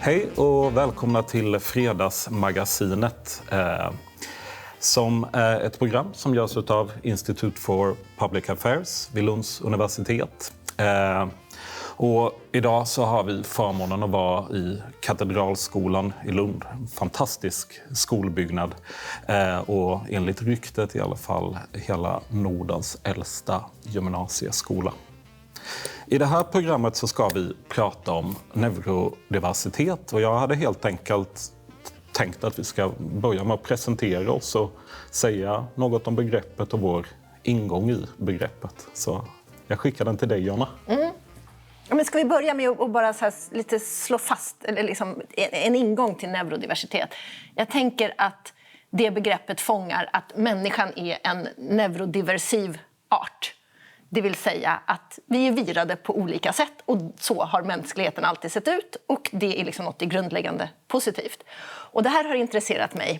Hej och välkomna till Fredagsmagasinet som är ett program som görs av Institute for Public Affairs vid Lunds universitet. Och idag så har vi förmånen att vara i Katedralskolan i Lund. En fantastisk skolbyggnad och enligt ryktet i alla fall hela Nordens äldsta gymnasieskola. I det här programmet så ska vi prata om neurodiversitet och jag hade helt enkelt tänkt att vi ska börja med att presentera oss och säga något om begreppet och vår ingång i begreppet. Så jag skickar den till dig, Jonna. Men ska vi börja med att bara så här lite slå fast eller liksom en ingång till neurodiversitet? Jag tänker att det begreppet fångar att människan är en neurodiversiv art. Det vill säga att vi är virade på olika sätt och så har mänskligheten alltid sett ut och det är liksom något grundläggande positivt. Och det här har intresserat mig,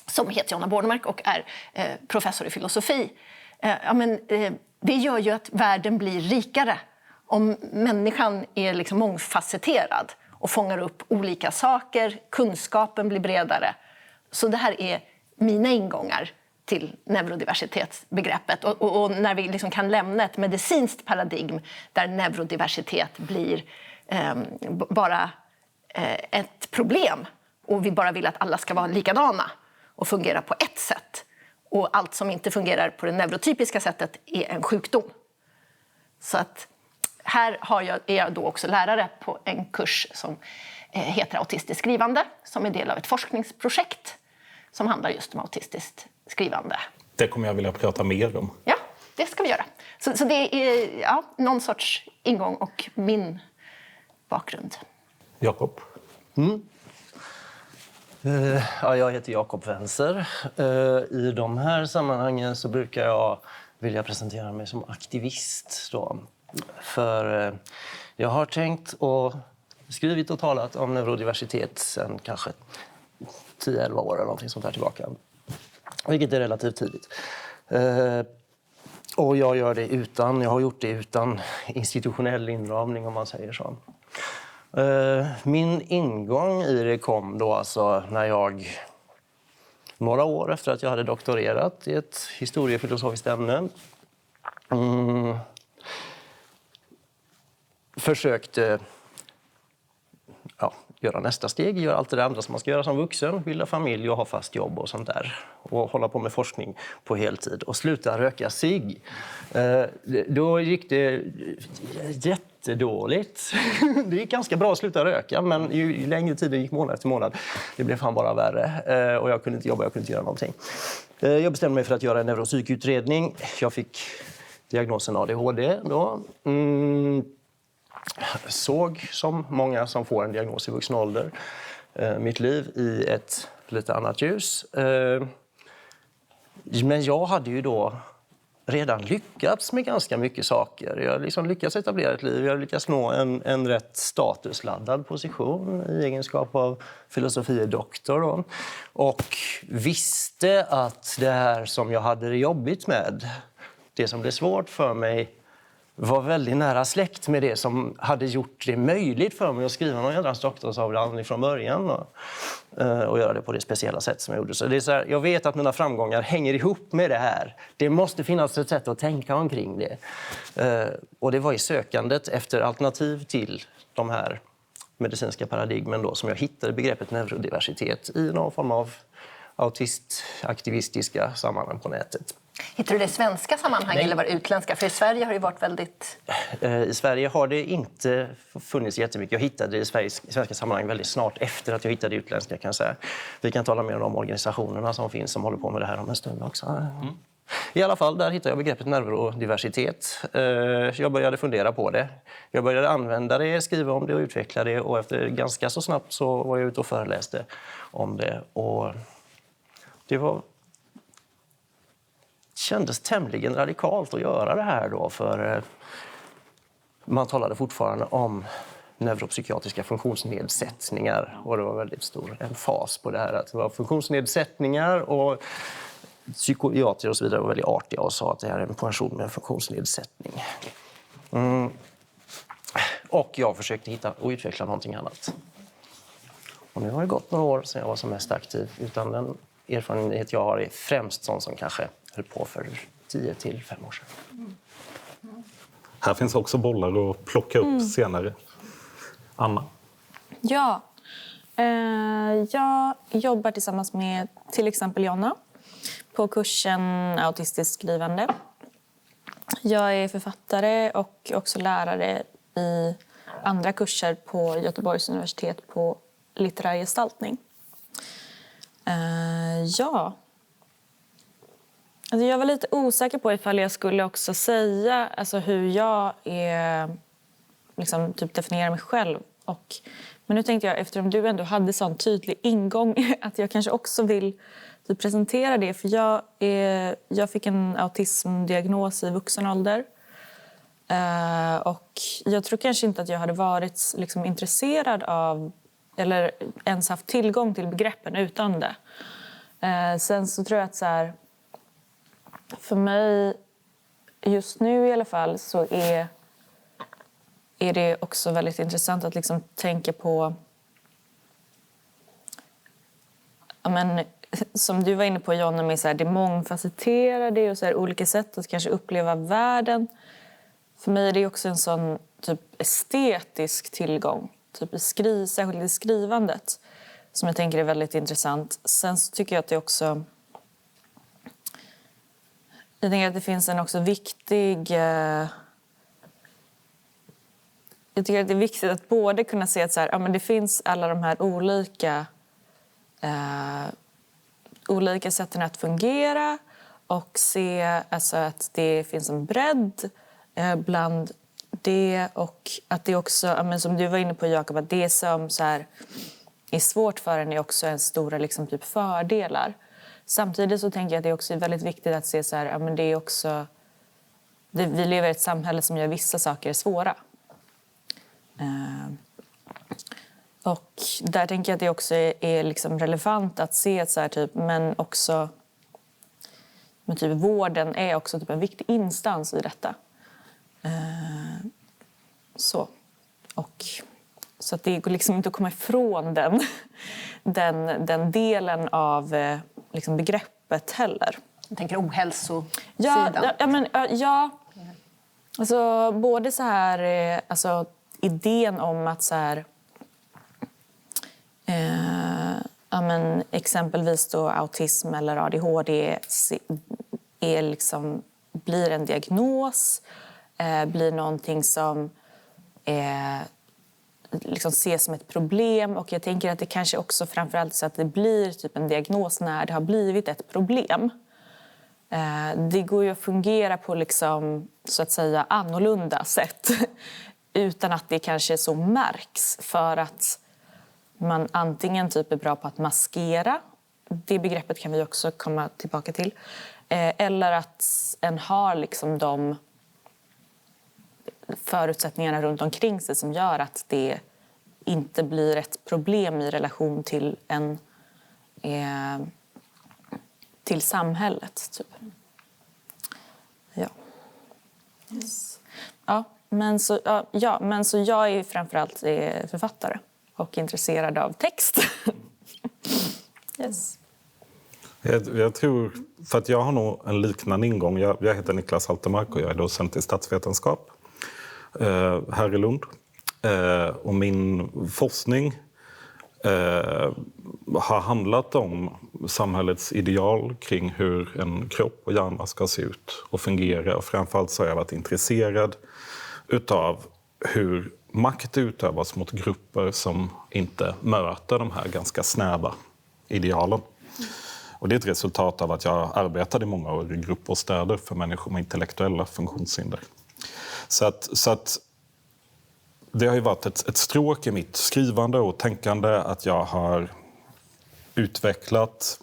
som heter Jonna Bornemark och är professor i filosofi. Det gör ju att världen blir rikare om människan är liksom mångfacetterad och fångar upp olika saker, kunskapen blir bredare. Så det här är mina ingångar till neurodiversitetsbegreppet och när vi liksom kan lämna ett medicinskt paradigm där neurodiversitet blir bara ett problem och vi bara vill att alla ska vara likadana och fungera på ett sätt och allt som inte fungerar på det neurotypiska sättet är en sjukdom. Så att här är jag då också lärare på en kurs som heter autistiskt skrivande som är del av ett forskningsprojekt som handlar just om autistiskt skrivande. Det kommer jag vilja prata mer om. Ja, det ska vi göra. Så det är någon sorts ingång och min bakgrund. Jakob? Jag heter Jakob Wenser. I de här sammanhangen så brukar jag vilja presentera mig som aktivist då. För jag har tänkt och skrivit och talat om neurodiversitet sedan kanske 10-11 år eller någonting sånt här tillbaka. Vilket är relativt tidigt. Och jag har gjort det utan institutionell inramning om man säger så. Min ingång i det kom då alltså när jag några år efter att jag hade doktorerat i ett historiefilosofiskt ämne försökte göra nästa steg, göra allt det andra som man ska göra som vuxen, bilda familj och ha fast jobb och sånt där. Och hålla på med forskning på heltid och sluta röka cigg. Då gick det jättedåligt. Det gick ganska bra att sluta röka, men ju längre tiden gick månad efter månad, det blev fan bara värre. Och jag kunde inte jobba, jag kunde inte göra någonting. Jag bestämde mig för att göra en neuropsykutredning. Jag fick diagnosen ADHD då. Såg som många som får en diagnos i vuxen ålder mitt liv i ett lite annat ljus. Men jag hade ju då redan lyckats med ganska mycket saker. Jag liksom lyckats etablera ett liv, jag lyckats nå en rätt statusladdad position i egenskap av filosofie-doktor då. Och visste att det här som jag hade det jobbigt med, det som blev svårt för mig, var väldigt nära släkt med det som hade gjort det möjligt för mig att skriva någon jädrans doktorsavhandling från början och göra det på det speciella sätt som jag gjorde. Så det är så här, jag vet att mina framgångar hänger ihop med det här. Det måste finnas ett sätt att tänka omkring det. Och det var i sökandet efter alternativ till de här medicinska paradigmen då, som jag hittade begreppet neurodiversitet i någon form av autistaktivistiska sammanhang på nätet. Hittar du det i svenska sammanhang eller var det utländska? För i Sverige har det varit väldigt... I Sverige har det inte funnits jättemycket. Jag hittade det i svenska sammanhang väldigt snart efter att jag hittade det utländska, kan jag säga. Vi kan tala mer om de organisationerna som finns som håller på med det här om en stund också. I alla fall, där hittade jag begreppet neurodiversitet. Jag började fundera på det. Jag började använda det, skriva om det och utveckla det. Och efter ganska så snabbt så var jag ute och föreläste om det. Och det kändes tämligen radikalt att göra det här då, för man talade fortfarande om neuropsykiatriska funktionsnedsättningar och det var väldigt stor emfas på det här att det var funktionsnedsättningar och psykiatriker och så vidare var väldigt artiga och sa att det här är en person med en funktionsnedsättning. Och jag försökte hitta och utveckla någonting annat. Och nu har det gått några år sedan jag var som mest aktiv. Utan den erfarenhet jag har är främst sån som kanske höll på för 10 till 5 år sedan. Här finns också bollar att plocka upp senare. Anna? Ja, jag jobbar tillsammans med till exempel Jonna på kursen autistiskt skrivande. Jag är författare och också lärare i andra kurser på Göteborgs universitet på litterär gestaltning. Ja. Alltså jag var lite osäker på ifall jag skulle också säga alltså hur jag är, liksom, typ definierar mig själv. Men nu tänkte jag, eftersom du ändå hade sån tydlig ingång, att jag kanske också vill typ presentera det. För jag fick en autismdiagnos i vuxen ålder. Och jag tror kanske inte att jag hade varit liksom intresserad av eller ens haft tillgång till begreppen utan det. Sen så tror jag att så här, för mig just nu i alla fall så är det också väldigt intressant att liksom tänka på, men, som du var inne på Jonna, med så här, det mångfacetterade och så här, olika sätt att kanske uppleva världen. För mig är det också en sån typ estetisk tillgång, typ särskilt i skrivandet, som jag tänker är väldigt intressant. Sen så tycker jag att det också, jag tänker att det finns en också viktig, jag tycker att det är viktigt att både kunna se att så här, ja, men det finns alla de här olika sätten att fungera och se alltså, att det finns en bredd bland det, och att det också, ja, men som du var inne på Jakob, att det som så här, är svårt för en är också en stora liksom, typ fördelar. Samtidigt så tänker jag att det också är väldigt viktigt att se så här, ja, men det är också, vi lever i ett samhälle som gör vissa saker svåra. Och där tänker jag att det också är liksom relevant att se att så här, typ, men också men typ, vården är också typ en viktig instans i detta. Så att det går liksom inte att komma ifrån den delen av liksom begreppet heller. Jag tänker ohälsosidan. Ja. Alltså, både så här, alltså, idén om att så här, exempelvis då autism eller ADHD är liksom, blir en diagnos, blir någonting som liksom ses som ett problem. Och jag tänker att det kanske också framförallt så att det blir typ en diagnos när det har blivit ett problem. Det går ju att fungera på liksom, så att säga annorlunda sätt utan att det kanske så märks, för att man antingen typ är bra på att maskera, det begreppet kan vi också komma tillbaka till, eller att en har liksom de förutsättningarna runt omkring sig som gör att det inte blir ett problem i relation till till samhället typ. Ja. Yes. Men så jag är framförallt författare och intresserad av text. Yes. Jag tror, för att jag har nog en liknande ingång. Jag heter Niklas Haltermark och jag är docent i statsvetenskap här i Lund. Och min forskning har handlat om samhällets ideal kring hur en kropp och hjärna ska se ut och fungera. Och framförallt så har jag varit intresserad utav hur makt utövas mot grupper som inte möter de här ganska snäva idealen. Och det är ett resultat av att jag arbetade i många år i gruppbostäder för människor med intellektuella funktionshinder. Så att det har ju varit ett stråk i mitt skrivande och tänkande att jag har utvecklat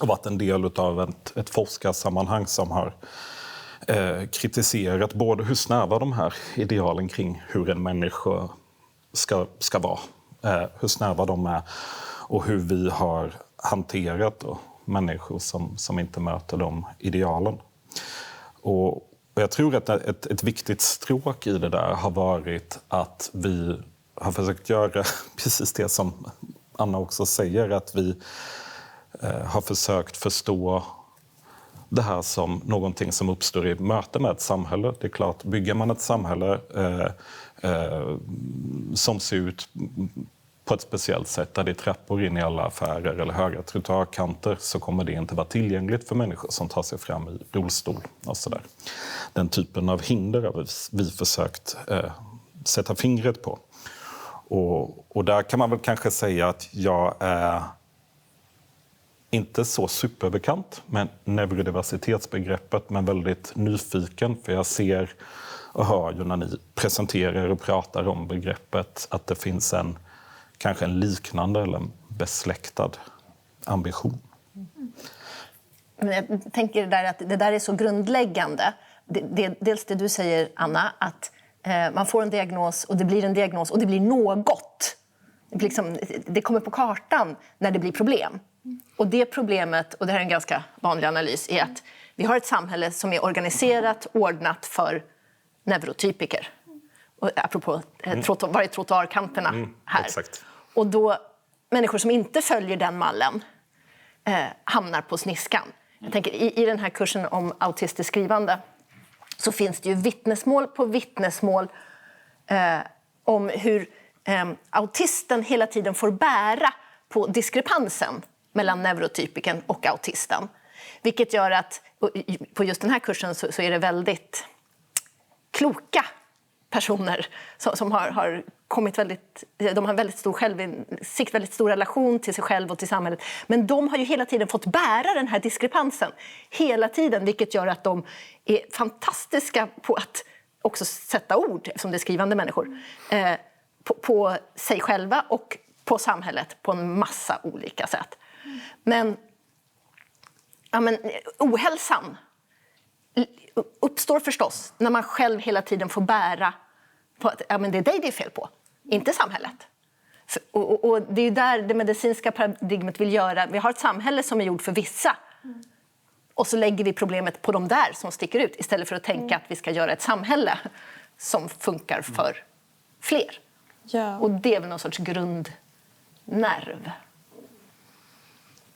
och varit en del av ett forskarsammanhang som har kritiserat både hur snäva de här idealen kring hur en människa ska vara, hur snäva de är och hur vi har hanterat då människor som inte möter de idealen. Och jag tror att ett viktigt stråk i det där har varit att vi har försökt göra precis det som Anna också säger, att vi har försökt förstå det här som någonting som uppstår i möte med ett samhälle. Det är klart, bygger man ett samhälle som ser ut på ett speciellt sätt, där det är trappor in i alla affärer eller höga trottoarkanter, så kommer det inte vara tillgängligt för människor som tar sig fram i rullstol och så där. Den typen av hinder har vi försökt sätta fingret på. Och där kan man väl kanske säga att jag är inte så superbekant med neurodiversitetsbegreppet, men väldigt nyfiken, för jag ser och hör ju när ni presenterar och pratar om begreppet att det finns kanske en liknande eller en besläktad ambition. Men jag tänker där att det där är så grundläggande. Dels det du säger, Anna, att man får en diagnos och det blir en diagnos och det blir något. Det kommer på kartan när det blir problem. Och det problemet, och det här är en ganska vanlig analys, är att vi har ett samhälle som är organiserat, ordnat för neurotypiker. Och apropå var är trottoarkanterna här. Exakt. Och då människor som inte följer den mallen hamnar på sniskan. Jag tänker, i den här kursen om autistiskt skrivande så finns det ju vittnesmål på vittnesmål om hur autisten hela tiden får bära på diskrepansen mellan neurotypiken och autisten. Vilket gör att på just den här kursen så är det väldigt kloka personer som har kommit de har väldigt stor självinsikt, väldigt stor relation till sig själv och till samhället. Men de har ju hela tiden fått bära den här diskrepansen hela tiden, vilket gör att de är fantastiska på att också sätta ord, eftersom det är skrivande människor, på sig själva och på samhället på en massa olika sätt. Men ohälsan uppstår förstås när man själv hela tiden får bära på att det är dig det är fel på, inte samhället. Och det är ju där det medicinska paradigmet vill göra. Vi har ett samhälle som är gjort för vissa. Och så lägger vi problemet på de där som sticker ut, istället för att tänka att vi ska göra ett samhälle som funkar för fler. Ja. Och det är väl någon sorts grundnerv.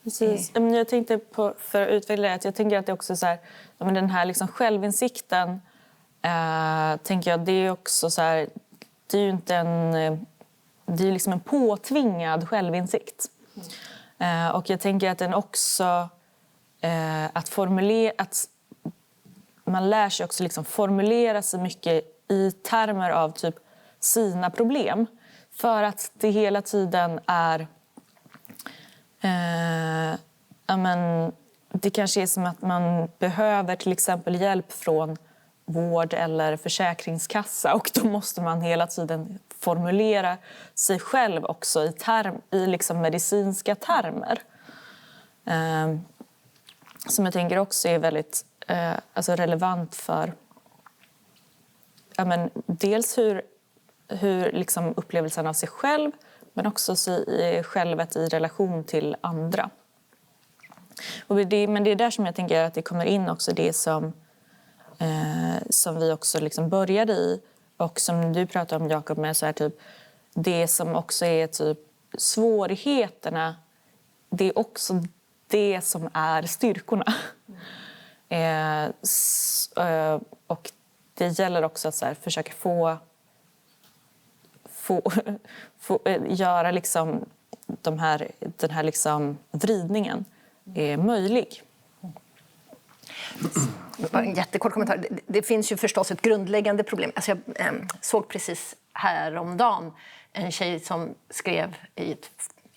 Precis. Jag tänkte på, för att utveckla det, jag tänker att det också är så här, den här liksom självinsikten, tänker jag, det är också så här, det är ju inte det är liksom en påtvingad självinsikt. Och jag tänker att den också att man lär sig också liksom formulera sig mycket i termer av typ sina problem, för att det hela tiden är det kanske är som att man behöver till exempel hjälp från vård eller försäkringskassa, och då måste man hela tiden formulera sig själv också i liksom medicinska termer. Som jag tänker också är väldigt relevant för dels hur liksom upplevelsen av sig själv, men också självet i relation till andra. Men det är där som jag tänker att det kommer in också det som vi också liksom började i, och som du pratade om, Jakob, med så här, typ, det som också är typ svårigheterna, det är också det som är styrkorna. Och det gäller också att så här, försöka få göra liksom den här liksom vridningen är möjlig. En jättekort kommentar. Det finns ju förstås ett grundläggande problem. Alltså jag såg precis häromdagen en tjej som skrev i ett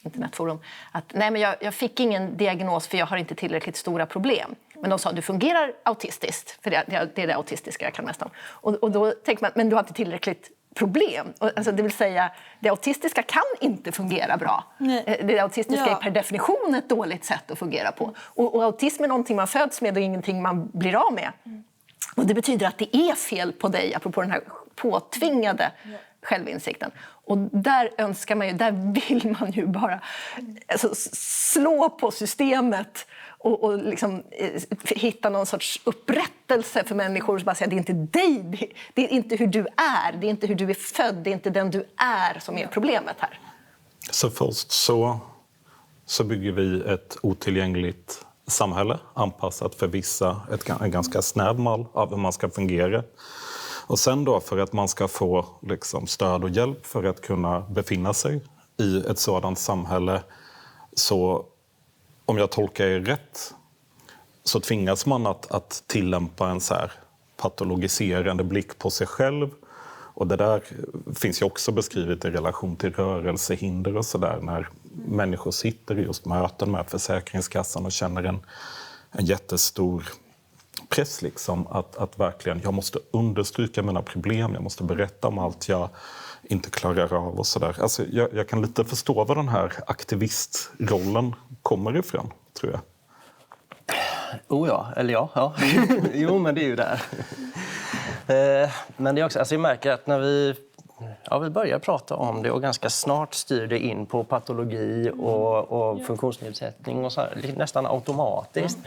internetforum att jag fick ingen diagnos för jag har inte tillräckligt stora problem. Men de sa, du fungerar autistiskt, för det är det autistiska jag kan mest om. Och då tänker man, men du har inte tillräckligt problem. Alltså, det vill säga, det autistiska kan inte fungera bra. Nej. Det autistiska är per definition ett dåligt sätt att fungera på. Och autism är någonting man föds med och ingenting man blir av med. Och det betyder att det är fel på dig, apropå den här påtvingade självinsikten. Och där vill man ju bara slå på systemet och liksom hitta någon sorts upprättelse för människor som bara säger, det är inte dig, det är inte hur du är, det är inte hur du är född, det är inte den du är som är problemet här. Så först så bygger vi ett otillgängligt samhälle anpassat för vissa, en ganska snäv mall av hur man ska fungera. Och sen då för att man ska få liksom stöd och hjälp för att kunna befinna sig i ett sådant samhälle, så om jag tolkar er rätt så tvingas man att tillämpa en så här patologiserande blick på sig själv. Och det där finns ju också beskrivet i relation till rörelsehinder och sådär, när människor sitter i just möten med Försäkringskassan och känner en jättestor press liksom att verkligen, jag måste understryka mina problem, jag måste berätta om allt jag inte klarar av och sådär. Alltså jag kan lite förstå var den här aktivistrollen kommer ifrån, tror jag. Ja. Jo, men det är ju där. Men det är också, alltså jag märker att när vi börjar prata om det och ganska snart styr det in på patologi och funktionsnedsättning och så här, nästan automatiskt.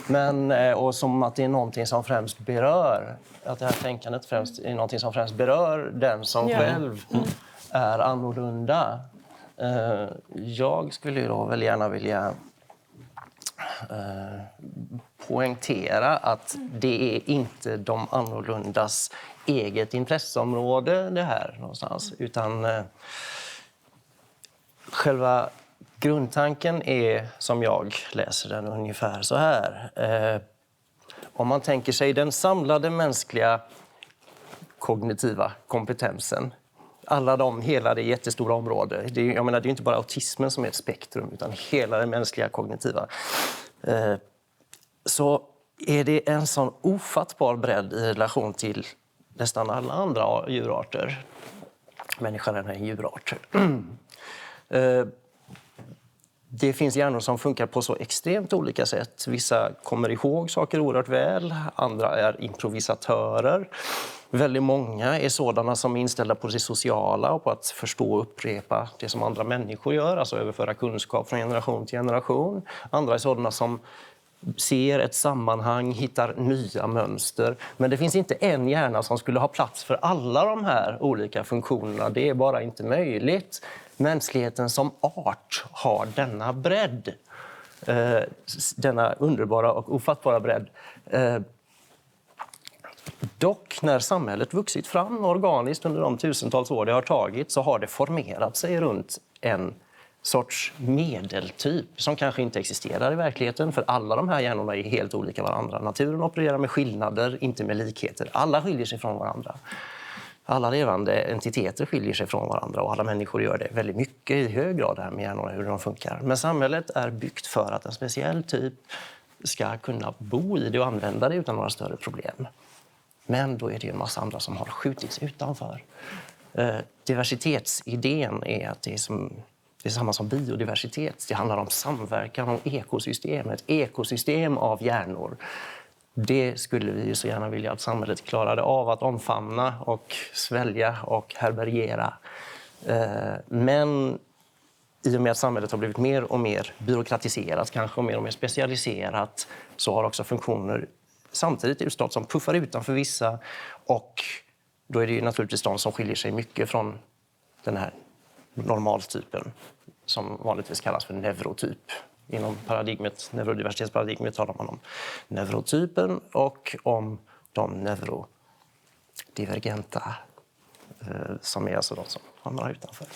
Men, och som att det är någonting som främst berör, att det här tänkandet främst är någonting som främst berör den som själv är annorlunda. Jag skulle ju då väl gärna vilja poängtera att det är inte de annorlundas eget intresseområde det här någonstans, utan själva grundtanken är, som jag läser den, ungefär så här. Om man tänker sig den samlade mänskliga kognitiva kompetensen, hela det jättestora området. Det är inte bara autismen som är ett spektrum, utan hela det mänskliga kognitiva. Så är det en sån ofattbar bredd i relation till nästan alla andra djurarter. Människan är en djurart. Det finns hjärnor som funkar på så extremt olika sätt. Vissa kommer ihåg saker oerhört väl, andra är improvisatörer. Väldigt många är sådana som är inställda på det sociala och på att förstå och upprepa det som andra människor gör, alltså överföra kunskap från generation till generation. Andra är sådana som ser ett sammanhang, hittar nya mönster. Men det finns inte en hjärna som skulle ha plats för alla de här olika funktionerna. Det är bara inte möjligt. Mänskligheten som art har denna bredd. Denna underbara och ofattbara bredd. Dock, när samhället vuxit fram organiskt under de tusentals år det har tagit, så har det formerat sig runt en sorts medeltyp som kanske inte existerar i verkligheten, för alla de här hjärnorna är helt olika varandra. Naturen opererar med skillnader, inte med likheter. Alla skiljer sig från varandra. Alla levande entiteter skiljer sig från varandra och alla människor gör det väldigt mycket i hög grad, det här med hjärnorna, hur de funkar. Men samhället är byggt för att en speciell typ ska kunna bo i det och använda det utan några större problem. Men då är det en massa andra som har skjutits utanför. Diversitetsidén är att det är samma som biodiversitet. Det handlar om samverkan, om ekosystem. Ett ekosystem av hjärnor. Det skulle vi ju så gärna vilja att samhället klarade av att omfamna och svälja och härbärgera. Men i och med att samhället har blivit mer och mer byråkratiserat, kanske mer och mer specialiserat, så har också funktioner samtidigt utstått som puffar utanför vissa. Och då är det ju naturligtvis de som skiljer sig mycket från den här normaltypen, som vanligtvis kallas för neurotyp. Inom neurodiversitetsparadigmet talar man om neurotypen och om de neurodivergenta, som är alltså de som hamnar utanför.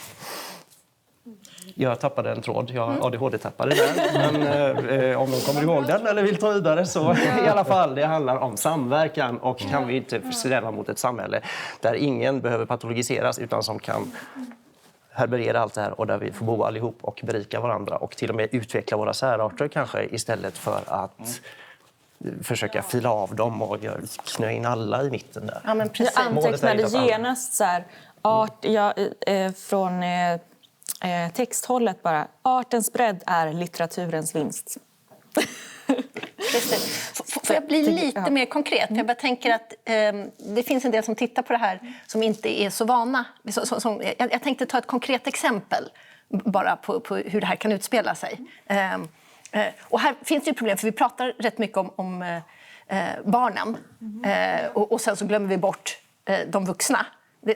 Jag tappade en tråd, jag ADHD-tappade där. Men om de kommer ihåg den eller vill ta vidare, så i alla fall, det handlar om samverkan. Och kan vi inte sträva mot ett samhälle där ingen behöver patologiseras, utan som kan härbärgera allt det här, och där vi får bo allihop och berika varandra och till och med utveckla våra särarter kanske, istället för att försöka fila av dem och knö in alla i mitten där. Ja, men precis. Jag antecknade genast så här, från texthållet bara, artens bredd är litteraturens vinst. Just det. Får jag bli lite mer konkret? Jag bara tänker att det finns en del som tittar på det här som inte är så vana. Jag tänkte ta ett konkret exempel bara på hur det här kan utspela sig. Och här finns det ju problem, för vi pratar rätt mycket om barnen. Och sen så glömmer vi bort de vuxna.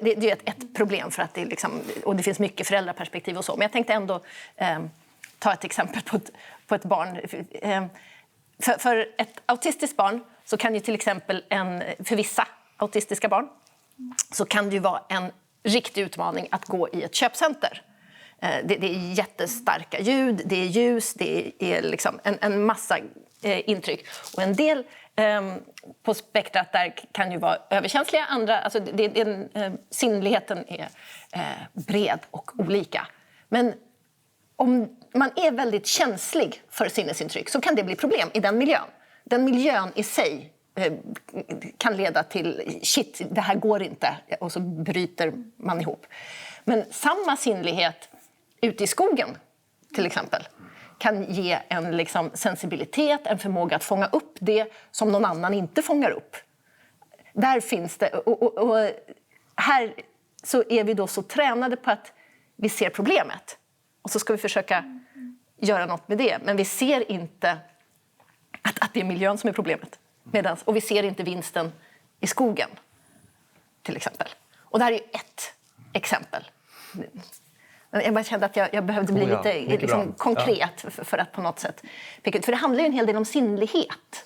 Det är ett problem för att det liksom, och det finns mycket föräldraperspektiv och så. Men jag tänkte ändå ta ett exempel på ett barn. För ett autistiskt barn så kan ju till exempel för vissa autistiska barn så kan det ju vara en riktig utmaning att gå i ett köpcenter. Det är jättestarka ljud, det är ljus, det är liksom en massa intryck. Och en del på spektrat där kan ju vara överkänsliga, andra, alltså sinnligheten är bred och olika. Men om man är väldigt känslig för sinnesintryck så kan det bli problem i den miljön. Den miljön i sig kan leda till shit, det här går inte, och så bryter man ihop. Men samma sinnlighet ute i skogen till exempel kan ge en liksom sensibilitet, en förmåga att fånga upp det som någon annan inte fångar upp. Där finns det, och här så är vi då så tränade på att vi ser problemet och så ska vi försöka göra något med det, men vi ser inte att det är miljön som är problemet. Och vi ser inte vinsten i skogen, till exempel. Och det här är ju ett exempel. Jag bara kände att jag behövde bli lite liksom konkret för att på något sätt... För det handlar ju en hel del om sinnlighet.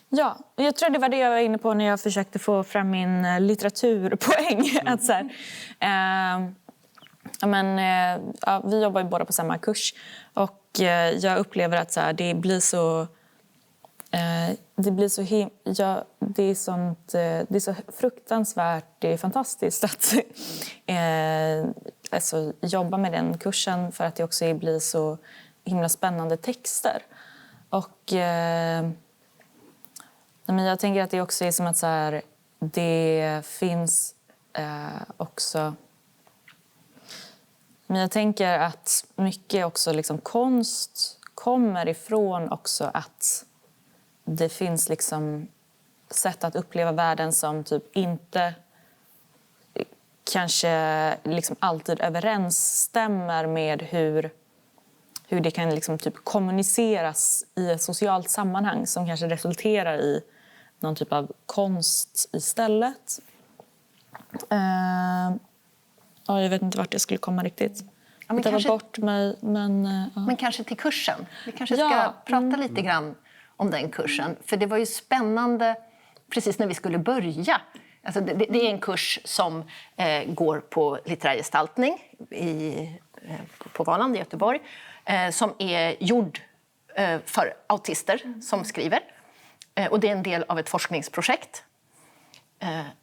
Ja, jag tror det var det jag var inne på när jag försökte få fram min litteraturpoäng. Att så här, vi jobbar ju båda på samma kurs. Och jag upplever att så här, det blir så... Det är så fruktansvärt, det är fantastiskt att jobba med den kursen för att det också blir så himla spännande texter. Och men jag tänker att det också är som att så här, det finns också... Men jag tänker att mycket också liksom konst kommer ifrån också att det finns liksom sätt att uppleva världen som typ inte kanske liksom alltid överensstämmer med hur det kan liksom typ kommuniceras i ett socialt sammanhang som kanske resulterar i någon typ av konst istället. Jag vet inte vart jag skulle komma riktigt. Ja, jag tar bort mig, men kanske till kursen. Vi kanske ska prata lite grann om den kursen. För det var ju spännande precis när vi skulle börja. Alltså det är en kurs som går på litterär gestaltning på Valand i Göteborg. Som är gjord för autister som skriver. Och det är en del av ett forskningsprojekt.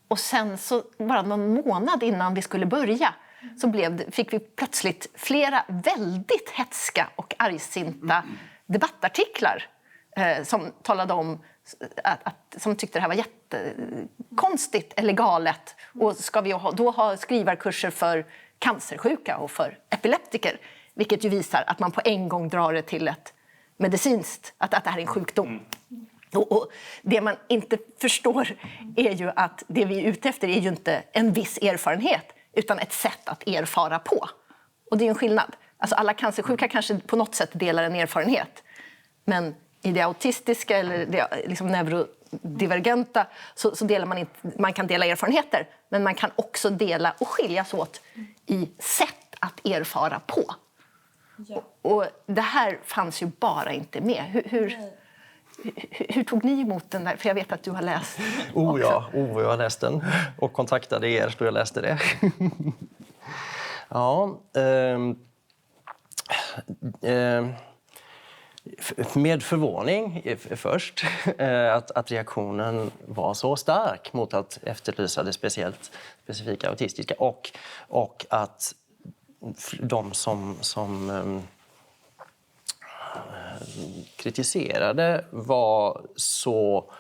Och sen så bara någon månad innan vi skulle börja så fick vi plötsligt flera väldigt hätska och argsinta debattartiklar som talade om som tyckte det här var jättekonstigt eller galet. Och ska vi då ha skrivarkurser för cancersjuka och för epileptiker, vilket ju visar att man på en gång drar det till ett medicinskt, att det här är en sjukdom. Och det man inte förstår är ju att det vi är ute efter är ju inte en viss erfarenhet utan ett sätt att erfara på. Och det är ju en skillnad. Alltså alla cancersjuka kanske på något sätt delar en erfarenhet. Men i det autistiska eller det liksom neurodivergenta så delar man kan dela erfarenheter, men man kan också dela och skiljas åt i sätt att erfara på. Ja. Och det här fanns ju bara inte med. Hur tog ni emot den där? För jag vet att du har läst också. Jag har läst den och kontaktade er då jag läste det. Med förvåning först att reaktionen var så stark mot att efterlysa det specifika autistiska och att de som kritiserade var så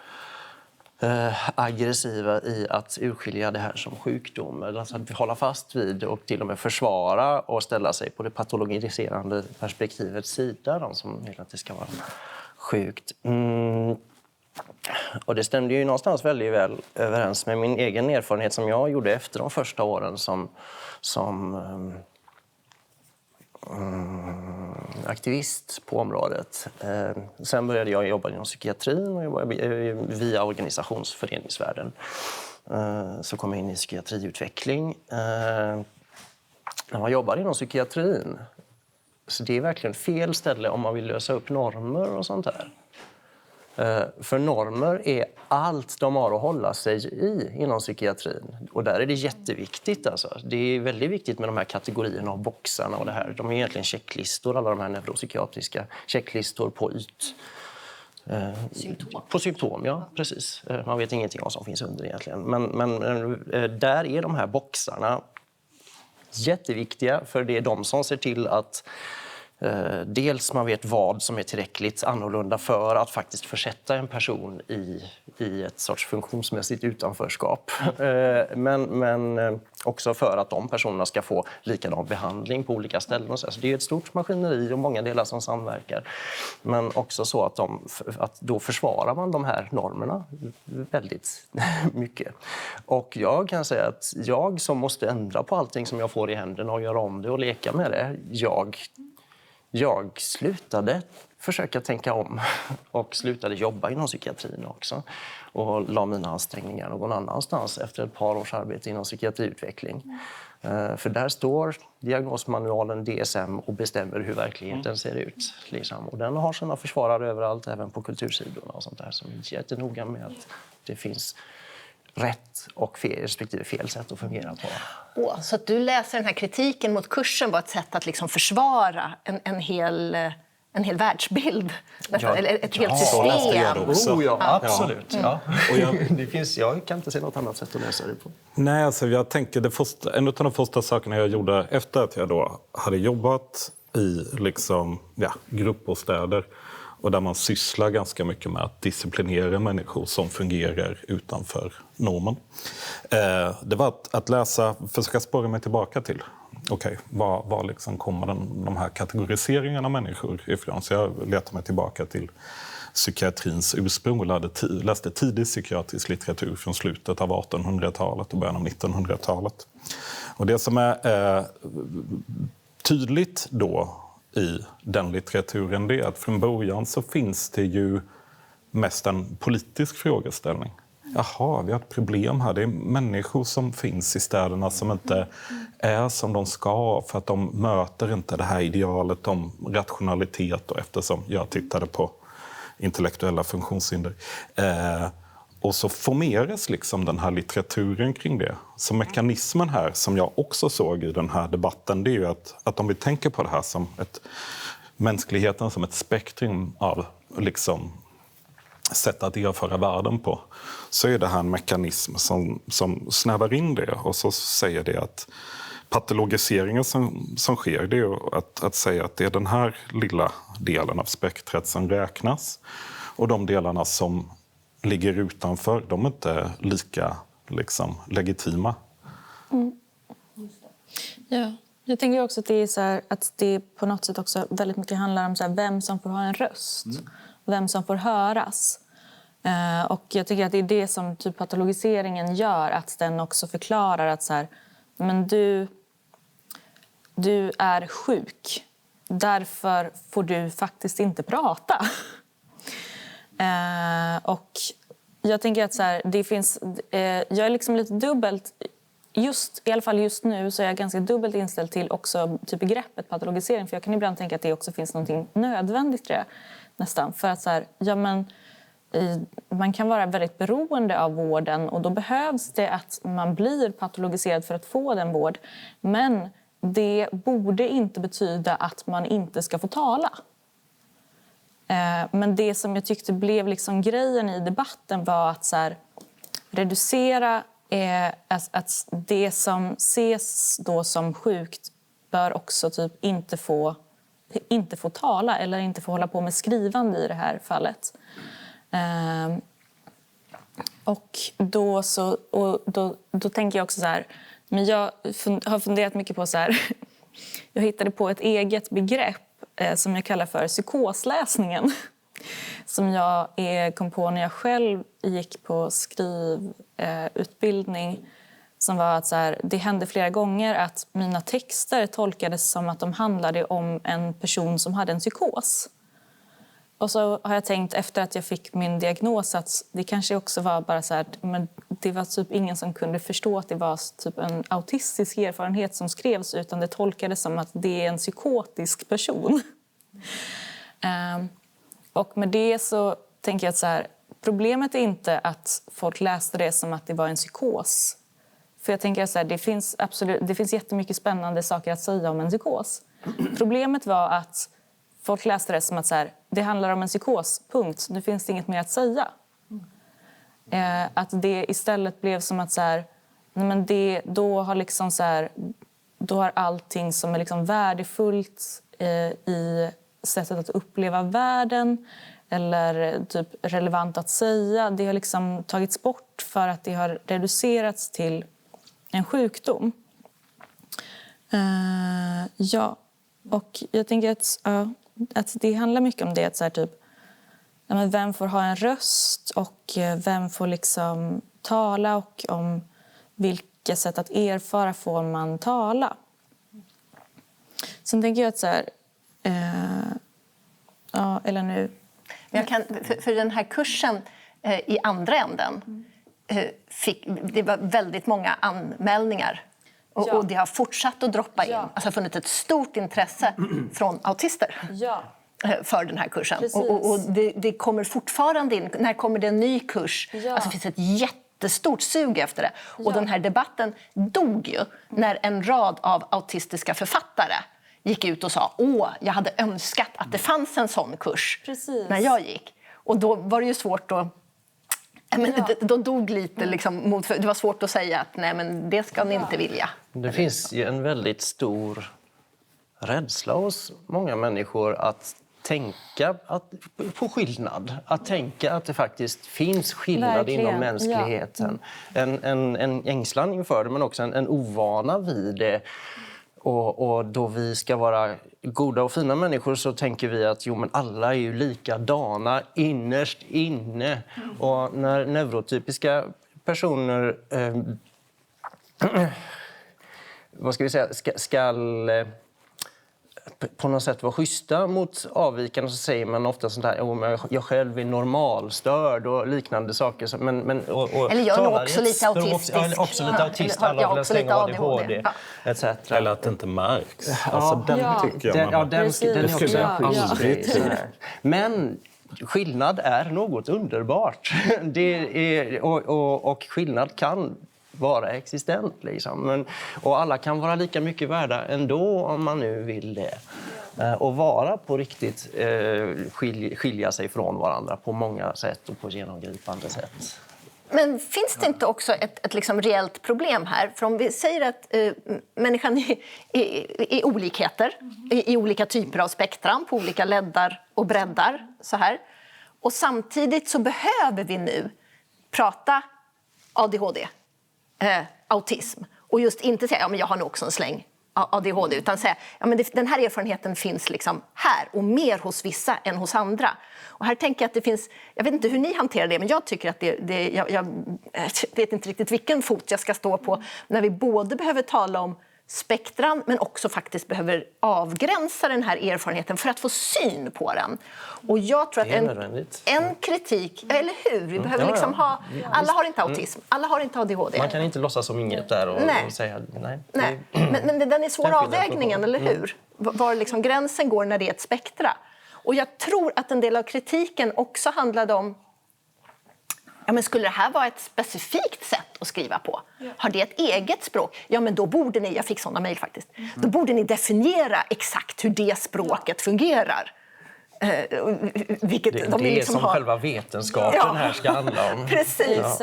aggressiva i att urskilja det här som sjukdom. Alltså att hålla fast vid och till och med försvara och ställa sig på det patologiserande perspektivets sida. De som vill att det ska vara sjukt. Och det stämde ju någonstans väldigt väl överens med min egen erfarenhet som jag gjorde efter de första åren som aktivist på området. Sen började jag jobba inom psykiatrin och jobbade via organisationsföreningsvärlden. så kom jag in i psykiatriutveckling. När man jobbar inom psykiatrin, så det är verkligen fel ställe om man vill lösa upp normer och sånt där. För normer är allt de har att hålla sig i inom psykiatrin. Och där är det jätteviktigt. Alltså. Det är väldigt viktigt med de här kategorierna av boxarna och det här. De är egentligen checklistor, alla de här neuropsykiatriska checklistor på Symptom. På symptom, ja, precis. Man vet ingenting om vad som finns under egentligen. Men där är de här boxarna jätteviktiga, för det är de som ser till att dels man vet vad som är tillräckligt annorlunda för att faktiskt försätta en person i ett sorts funktionsmässigt utanförskap. Men också för att de personerna ska få likadan behandling på olika ställen. Och så det är ett stort maskineri och många delar som samverkar. Men också så att då försvarar man de här normerna väldigt mycket. Och jag kan säga att jag som måste ändra på allting som jag får i händerna och göra om det och leka med det, jag slutade försöka tänka om och slutade jobba inom psykiatrin också. Och la mina ansträngningar någon annanstans efter ett par års arbete inom psykiatriutveckling. För där står diagnosmanualen DSM och bestämmer hur verkligheten ser ut. Liksom. Och den har sina försvarare överallt, även på kultursidorna och sånt där, som är jättenoga med att det finns rätt och fel, respektive fel sätt att fungera på. Så att du läser den här kritiken mot kursen var ett sätt att liksom försvara en hel världsbild, eller ett helt system. Ja, absolut. Ja. Och jag kan inte se något annat sätt att läsa det på. Nej, alltså jag tänker en av de första sakerna jag gjorde efter att jag då hade jobbat i gruppbostäder och där man sysslar ganska mycket med att disciplinera människor som fungerar utanför normen. Det var att försöka spåra mig tillbaka till var liksom kommer de här kategoriseringarna av människor ifrån. Så jag letade mig tillbaka till psykiatrins ursprung och läste tidig psykiatrisk litteratur från slutet av 1800-talet och början av 1900-talet. Och det som är tydligt då i den litteraturen, det är att från början så finns det ju mest en politisk frågeställning. Jaha, vi har ett problem här. Det är människor som finns i städerna som inte är som de ska för att de möter inte det här idealet om rationalitet, och eftersom jag tittade på intellektuella funktionshinder. Och så formeras liksom den här litteraturen kring det. Så mekanismen här, som jag också såg i den här debatten, det är ju att om vi tänker på det här som mänskligheten som ett spektrum av liksom sätt att erfara världen på, så är det här en mekanism som snävar in det, och så säger det att patologiseringen som sker, det är att säga att det är den här lilla delen av spektret som räknas, och de delarna som ligger utanför, de är inte lika legitima. Ja, jag tänker också att det är så här, att det på något sätt också väldigt mycket handlar om så här, vem som får ha en röst, vem som får höras. Och jag tycker att det är det som typ patologiseringen gör, att den också förklarar att så här, men du är sjuk, därför får du faktiskt inte prata. Och jag tänker att så här, det finns, jag är liksom lite dubbelt, i alla fall just nu så är jag ganska dubbelt inställd till också typ begreppet patologisering, för jag kan ibland tänka att det också finns någonting nödvändigt i det, nästan, för att så här, man kan vara väldigt beroende av vården, och då behövs det att man blir patologiserad för att få den vård, men det borde inte betyda att man inte ska få tala. Men det som jag tyckte blev liksom grejen i debatten var att så här, reducera att det som ses då som sjukt bör också typ inte få tala eller inte få hålla på med skrivande i det här fallet. Och då tänker jag också så här, men jag har funderat mycket på så här, jag hittade på ett eget begrepp som jag kallar för psykosläsningen, som jag kom på när jag själv gick på skrivutbildning, som var att så här, det hände flera gånger att mina texter tolkades som att de handlade om en person som hade en psykos. Och så har jag tänkt efter att jag fick min diagnos att det kanske också var bara så här, men det var typ ingen som kunde förstå att det var typ en autistisk erfarenhet som skrevs, utan det tolkades som att det är en psykotisk person. Och med det så tänker jag att så här, problemet är inte att folk läste det som att det var en psykos. För jag tänker att så här, det finns jättemycket spännande saker att säga om en psykos. Problemet var att folk läste det som att så här, det handlar om en psykos, punkt. Nu finns det inget mer att säga. Att det istället blev som att så här, nej men då har liksom så här, då har allting som är liksom värdefullt i sättet att uppleva världen eller typ relevant att säga, det har liksom tagits bort för att det har reducerats till en sjukdom. Ja, och jag tänker att det handlar mycket om det. Att så här, typ, ja, men vem får ha en röst och vem får liksom tala och om vilka sätt att erfara får man tala. Sen tänker jag att så här, ja, eller nu. Jag kan, för den här kursen i andra änden det var väldigt många anmälningar. Och det har fortsatt att droppa in. Alltså har funnits ett stort intresse från autister för den här kursen. Och det kommer fortfarande in. När kommer det en ny kurs? Alltså det finns ett jättestort sug efter det. Och den här debatten dog ju när en rad av autistiska författare gick ut och sa jag hade önskat att det fanns en sån kurs när jag gick. Och då var det ju svårt att... Då dog lite liksom, det var svårt att säga att nej, men det ska ni inte vilja. Det finns ju en väldigt stor rädsla hos många människor att tänka på skillnad. Att tänka att det faktiskt finns skillnad inom mänskligheten. En ängslan inför det, men också en ovana vid det. Och då vi ska vara goda och fina människor så tänker vi att men alla är ju likadana innerst inne. Och när neurotypiska personer vad ska vi säga, ska på något sätt vara schyssta mot avvikande, så säger man ofta sånt här, jag själv är normalstörd och liknande saker. Eller jag är också lite autistisk. Också lite autist, alla har en släng av ADHD, etc. Eller att det inte märks. Alltså, den tycker jag man... den är också aldrig. Men skillnad är något underbart. Och skillnad kan vara existent. Liksom. Och alla kan vara lika mycket värda ändå om man nu vill det. Och vara på riktigt skilja sig från varandra på många sätt och på genomgripande sätt. Men finns det inte också ett liksom reellt problem här? För om vi säger att människan är olikheter i olika typer av spektrum, på olika leddar och breddar. Så här. Och samtidigt så behöver vi nu prata ADHD, autism. Och just inte säga men jag har nog också en släng ADHD, utan säga den här erfarenheten finns liksom här och mer hos vissa än hos andra. Och här tänker jag att det finns, jag vet inte hur ni hanterar det, men jag tycker att jag vet inte riktigt vilken fot jag ska stå på när vi både behöver tala om spektran men också faktiskt behöver avgränsa den här erfarenheten för att få syn på den. Och jag tror att en kritik, eller hur? Vi behöver liksom ha, alla har inte autism, alla har inte ADHD. Man kan inte låtsas som inget där och säga nej. Men den är svår avvägningen, eller hur? Var liksom gränsen går när det är ett spektra. Och jag tror att en del av kritiken också handlade om men skulle det här vara ett specifikt sätt att skriva på? Har det ett eget språk? Ja, men då borde ni, jag fick sådana mejl faktiskt, då borde ni definiera exakt hur det språket fungerar. Vilket det är liksom som själva vetenskapen här ska handla om. Precis.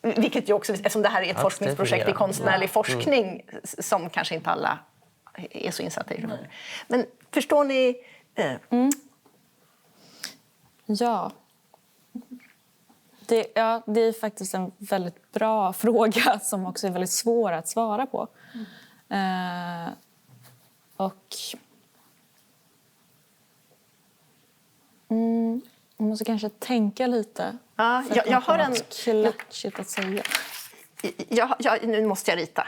Vilket ju också, eftersom det här är ett forskningsprojekt i konstnärlig forskning som kanske inte alla är så insatta i. Men förstår ni? Ja. Det är faktiskt en väldigt bra fråga som också är väldigt svår att svara på. Jag måste kanske tänka lite. Ja, jag har en... Klatschigt att säga. Nu måste jag rita.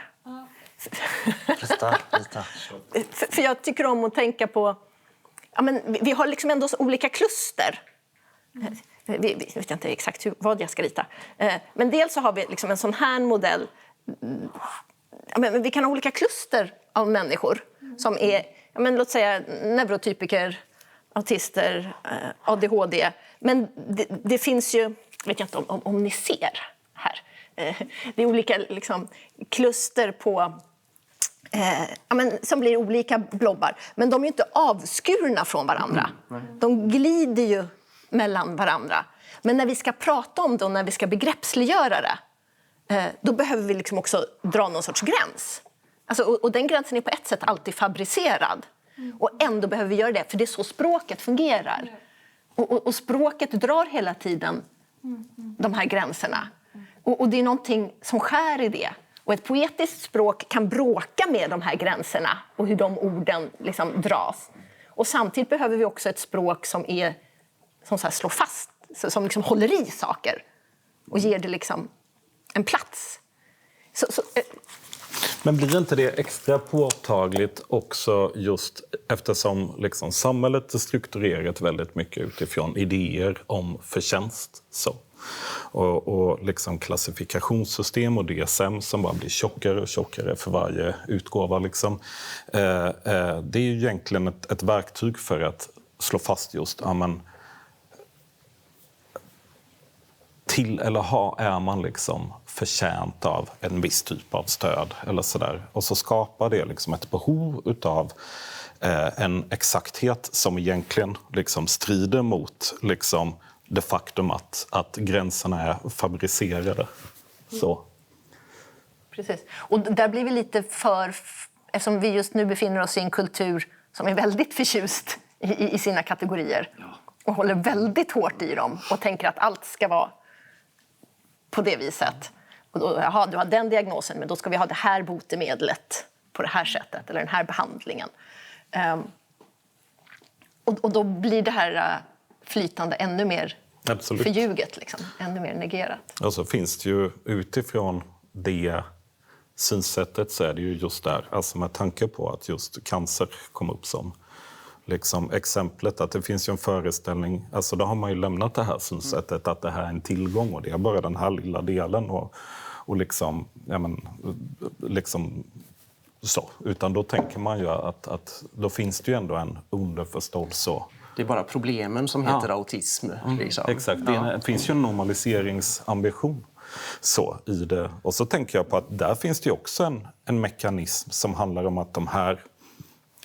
Rita. För jag tycker om att tänka på vi har liksom ändå olika kluster. Vi vet inte exakt vad jag ska rita. Men dels så har vi liksom en sån här modell. Vi kan ha olika kluster av människor som är, låt säga, neurotypiker, autister, ADHD. Men det finns ju, jag vet inte om ni ser här. Det är olika liksom, kluster på, som blir olika blobbar. Men de är ju inte avskurna från varandra. De glider ju mellan varandra. Men när vi ska prata om det och när vi ska begreppsliggöra det, då behöver vi liksom också dra någon sorts gräns. Alltså, och den gränsen är på ett sätt alltid fabricerad. Och ändå behöver vi göra det, för det är så språket fungerar. Och språket drar hela tiden de här gränserna. Och det är någonting som skär i det. Och ett poetiskt språk kan bråka med de här gränserna och hur de orden liksom dras. Och samtidigt behöver vi också ett språk som så här slår fast, som liksom håller i saker och ger det liksom en plats. Men blir inte det extra påtagligt också just eftersom liksom samhället är strukturerat väldigt mycket utifrån idéer om förtjänst? Och liksom klassifikationssystem och DSM som bara blir tjockare och tjockare för varje utgåva. Liksom. Det är ju egentligen ett verktyg för att slå fast just till eller är man liksom förtjänt av en viss typ av stöd eller sådär. Och så skapar det liksom ett behov utav en exakthet som egentligen liksom strider mot liksom det faktum att gränserna är fabricerade. Så. Precis. Och där blir vi lite eftersom vi just nu befinner oss i en kultur som är väldigt förtjust i sina kategorier. Och håller väldigt hårt i dem och tänker att allt ska vara på det viset. Och då, du har den diagnosen, men då ska vi ha det här botemedlet på det här sättet, eller den här behandlingen. Och då blir det här flytande ännu mer förljuget, liksom, ännu mer negerat. Och så finns det ju utifrån det synsättet så är det ju just där, alltså med tanke på att just cancer kom upp som liksom exemplet, att det finns ju en föreställning, alltså då har man ju lämnat det här synsättet att det här är en tillgång och det är bara den här lilla delen och liksom, liksom så. Utan då tänker man ju att då finns det ju ändå en underförstådd så. Det är bara problemen som heter autism. Liksom. Exakt, det finns ju en normaliseringsambition så i det. Och så tänker jag på att där finns det ju också en mekanism som handlar om att de här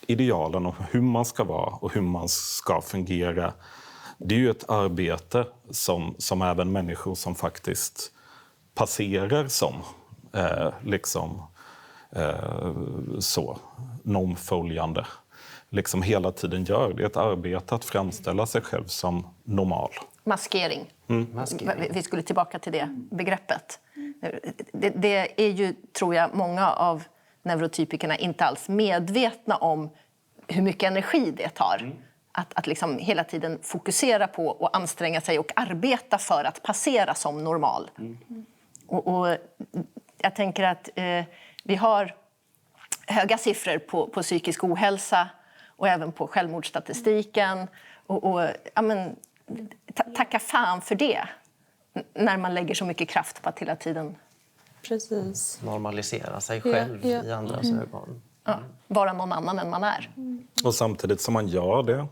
idealen och hur man ska vara och hur man ska fungera, det är ju ett arbete som även människor som faktiskt passerar som så normföljande liksom hela tiden gör. Det är ett arbete att framställa sig själv som normal. Maskering. Vi skulle tillbaka till det begreppet. Det är ju, tror jag, många av neurotypikerna inte alls medvetna om hur mycket energi det tar. Att liksom hela tiden fokusera på och anstränga sig och arbeta för att passera som normal. Och jag tänker att vi har höga siffror på psykisk ohälsa och även på självmordsstatistiken. Tacka fan för det när man lägger så mycket kraft på att hela tiden normalisera sig själv i andras ögon. Vara någon annan än man är. Och samtidigt som man gör det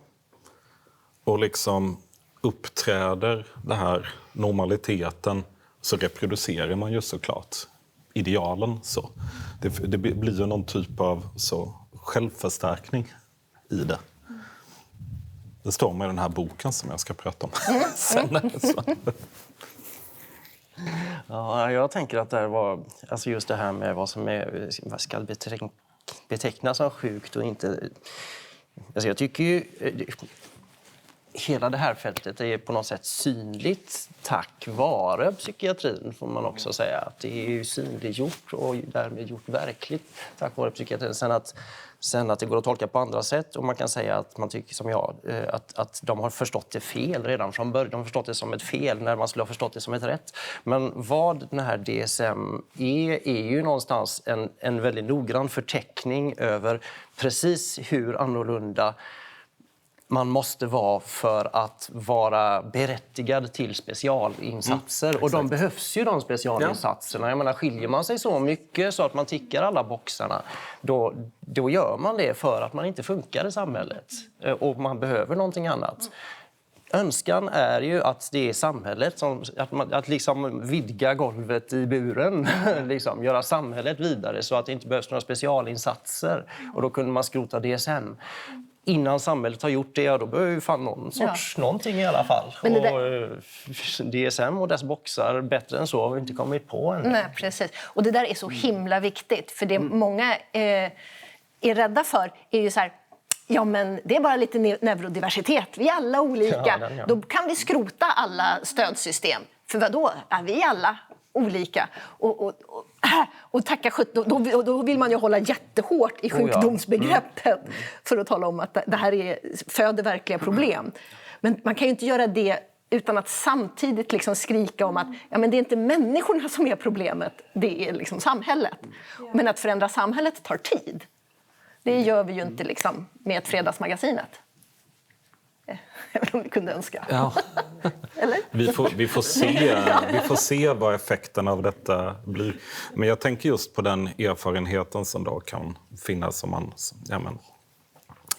och liksom uppträder den här normaliteten så reproducerar man ju såklart idealen. Så. Det blir ju någon typ av så självförstärkning i det. Det står med den här boken som jag ska prata om sen. Ja, jag tänker att det var alltså just det här med vad som ska betecknas som sjukt och inte. Alltså jag tycker ju hela det här fältet är på något sätt synligt tack vare psykiatrin, får man också säga. Att det är ju synliggjort och därmed gjort verkligt tack vare psykiatrin. Sen att det går att tolka på andra sätt och man kan säga att man tycker som jag att de har förstått det fel redan från början. De har förstått det som ett fel när man skulle ha förstått det som ett rätt. Men vad den här DSM är ju någonstans en väldigt noggrann förteckning över precis hur annorlunda man måste vara för att vara berättigad till specialinsatser. Och de behövs ju, de specialinsatserna. Jag menar, skiljer man sig så mycket så att man tickar alla boxarna, då gör man det för att man inte funkar i samhället. Och man behöver någonting annat. Önskan är ju att det är samhället som att liksom vidga golvet i buren, liksom göra samhället vidare så att det inte behövs några specialinsatser. Och då kunde man skrota DSM. Innan samhället har gjort det, då behöver ju fan någonting i alla fall. Men och DSM och dess boxar, bättre än så har vi inte kommit på än. Nej, precis. Och det där är så himla viktigt. För det många är rädda för är ju så här, ja men det är bara lite neurodiversitet. Vi är alla olika. Då kan vi skrota alla stödsystem. För vadå? Är vi alla olika? Och tacka då vill man ju hålla jättehårt i sjukdomsbegreppet för att tala om att det här föder verkliga problem. Men man kan ju inte göra det utan att samtidigt liksom skrika om att ja, men det är inte människorna som är problemet, det är liksom samhället. Men att förändra samhället tar tid. Det gör vi ju inte liksom med ett fredagsmagasinet. Även om vi kunde önska. Ja. Eller? Vi får se vad effekten av detta blir. Men jag tänker just på den erfarenheten som då kan finnas om man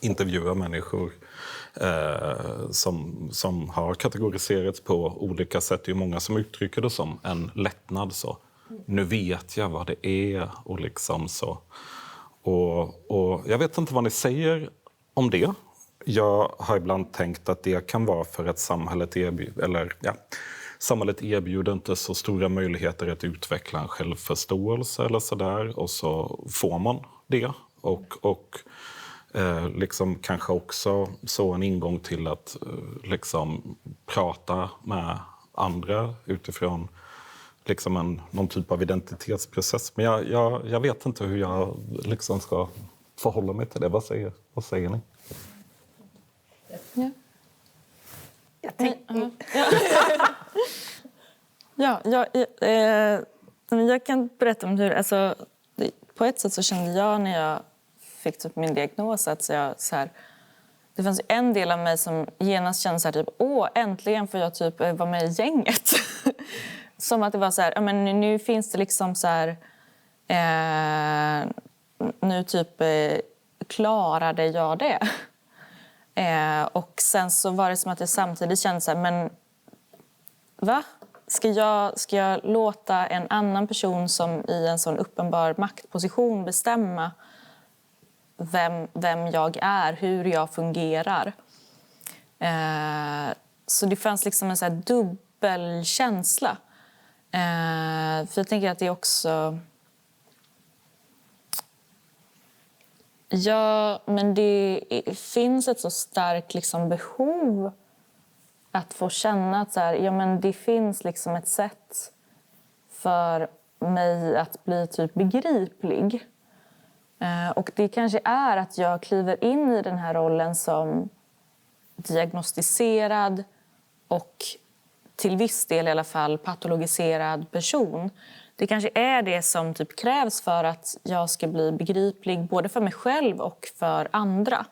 intervjuar människor som har kategoriserats på olika sätt. Det är många som uttrycker det som en lättnad. Så. Nu vet jag vad det är och liksom så. Och jag vet inte vad ni säger om det. Jag har ibland tänkt att det kan vara för att samhället erbjuder inte så stora möjligheter att utveckla en självförståelse eller sådär. Och så får man det. Och liksom kanske också så en ingång till att liksom prata med andra utifrån liksom någon typ av identitetsprocess. Men jag vet inte hur jag liksom ska förhålla mig till det. Vad säger ni? Jag kan berätta om hur... Alltså, på ett sätt så kände jag när jag fick typ min diagnos att det fanns en del av mig som genast kände så här, typ, äntligen får jag typ vara med i gänget. Som att det var så här, men nu finns det liksom så här... nu typ klarade jag det. Och sen så var det som att jag samtidigt kände så här, men va? Ska jag låta en annan person som i en sån uppenbar maktposition bestämma vem jag är, hur jag fungerar? Så det fanns liksom en så här dubbel känsla. För jag tänker att det också... Ja, men det finns ett så starkt liksom behov att få känna att det finns liksom ett sätt för mig att bli typ begriplig. Och det kanske är att jag kliver in i den här rollen som diagnostiserad och till viss del i alla fall patologiserad person. Det kanske är det som typ krävs för att jag ska bli begriplig både för mig själv och för andra.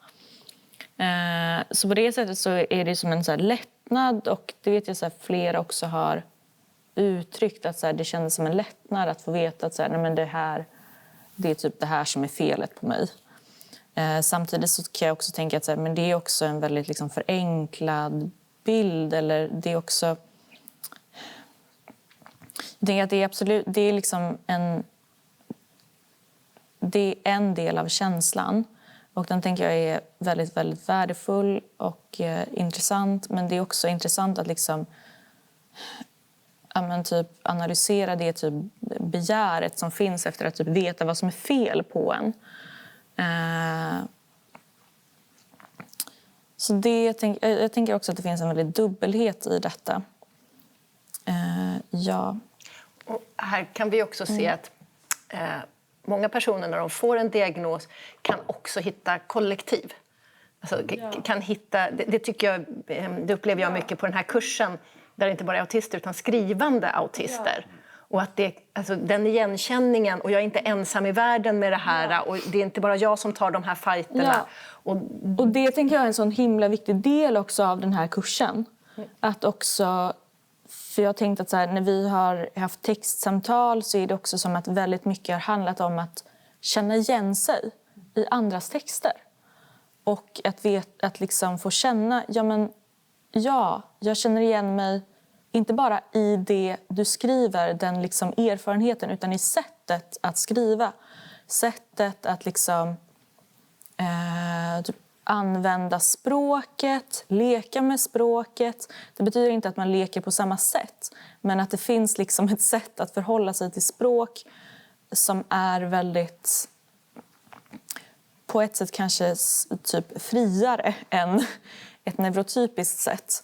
Så på det sättet så är det som en så här lättnad, och det vet jag så här, flera också har uttryckt att så här, det kändes som en lättnad att få veta att så här, nej, men det är typ det här som är felet på mig. Samtidigt så kan jag också tänka att så här, men det är också en väldigt liksom förenklad bild, eller det är också... Jag tänker att det är absolut, det är liksom det är en del av känslan, och den tänker jag är väldigt, väldigt värdefull och intressant, men det är också intressant att liksom typ analysera det typ begäret som finns efter att typ veta vad som är fel på en. Så jag tänker också att det finns en väldigt dubbelhet i detta. Ja. Och här kan vi också se att många personer när de får en diagnos kan också hitta kollektiv. Alltså, kan hitta, det upplever jag mycket på den här kursen, där det inte bara är autister utan skrivande autister. Och att alltså, den igenkänningen, och jag är inte ensam i världen med det här, och det är inte bara jag som tar de här fighterna. Och det tänker jag är en sån himla viktig del också av den här kursen. Att också, för jag har tänkt att så här, när vi har haft textsamtal så är det också som att väldigt mycket har handlat om att känna igen sig i andras texter. Och att liksom få känna, jag känner igen mig inte bara i det du skriver, den liksom erfarenheten, utan i sättet att skriva. Sättet att liksom, typ använda språket, leka med språket. Det betyder inte att man leker på samma sätt, men att det finns liksom ett sätt att förhålla sig till språk som är väldigt, på ett sätt kanske typ friare än ett neurotypiskt sätt.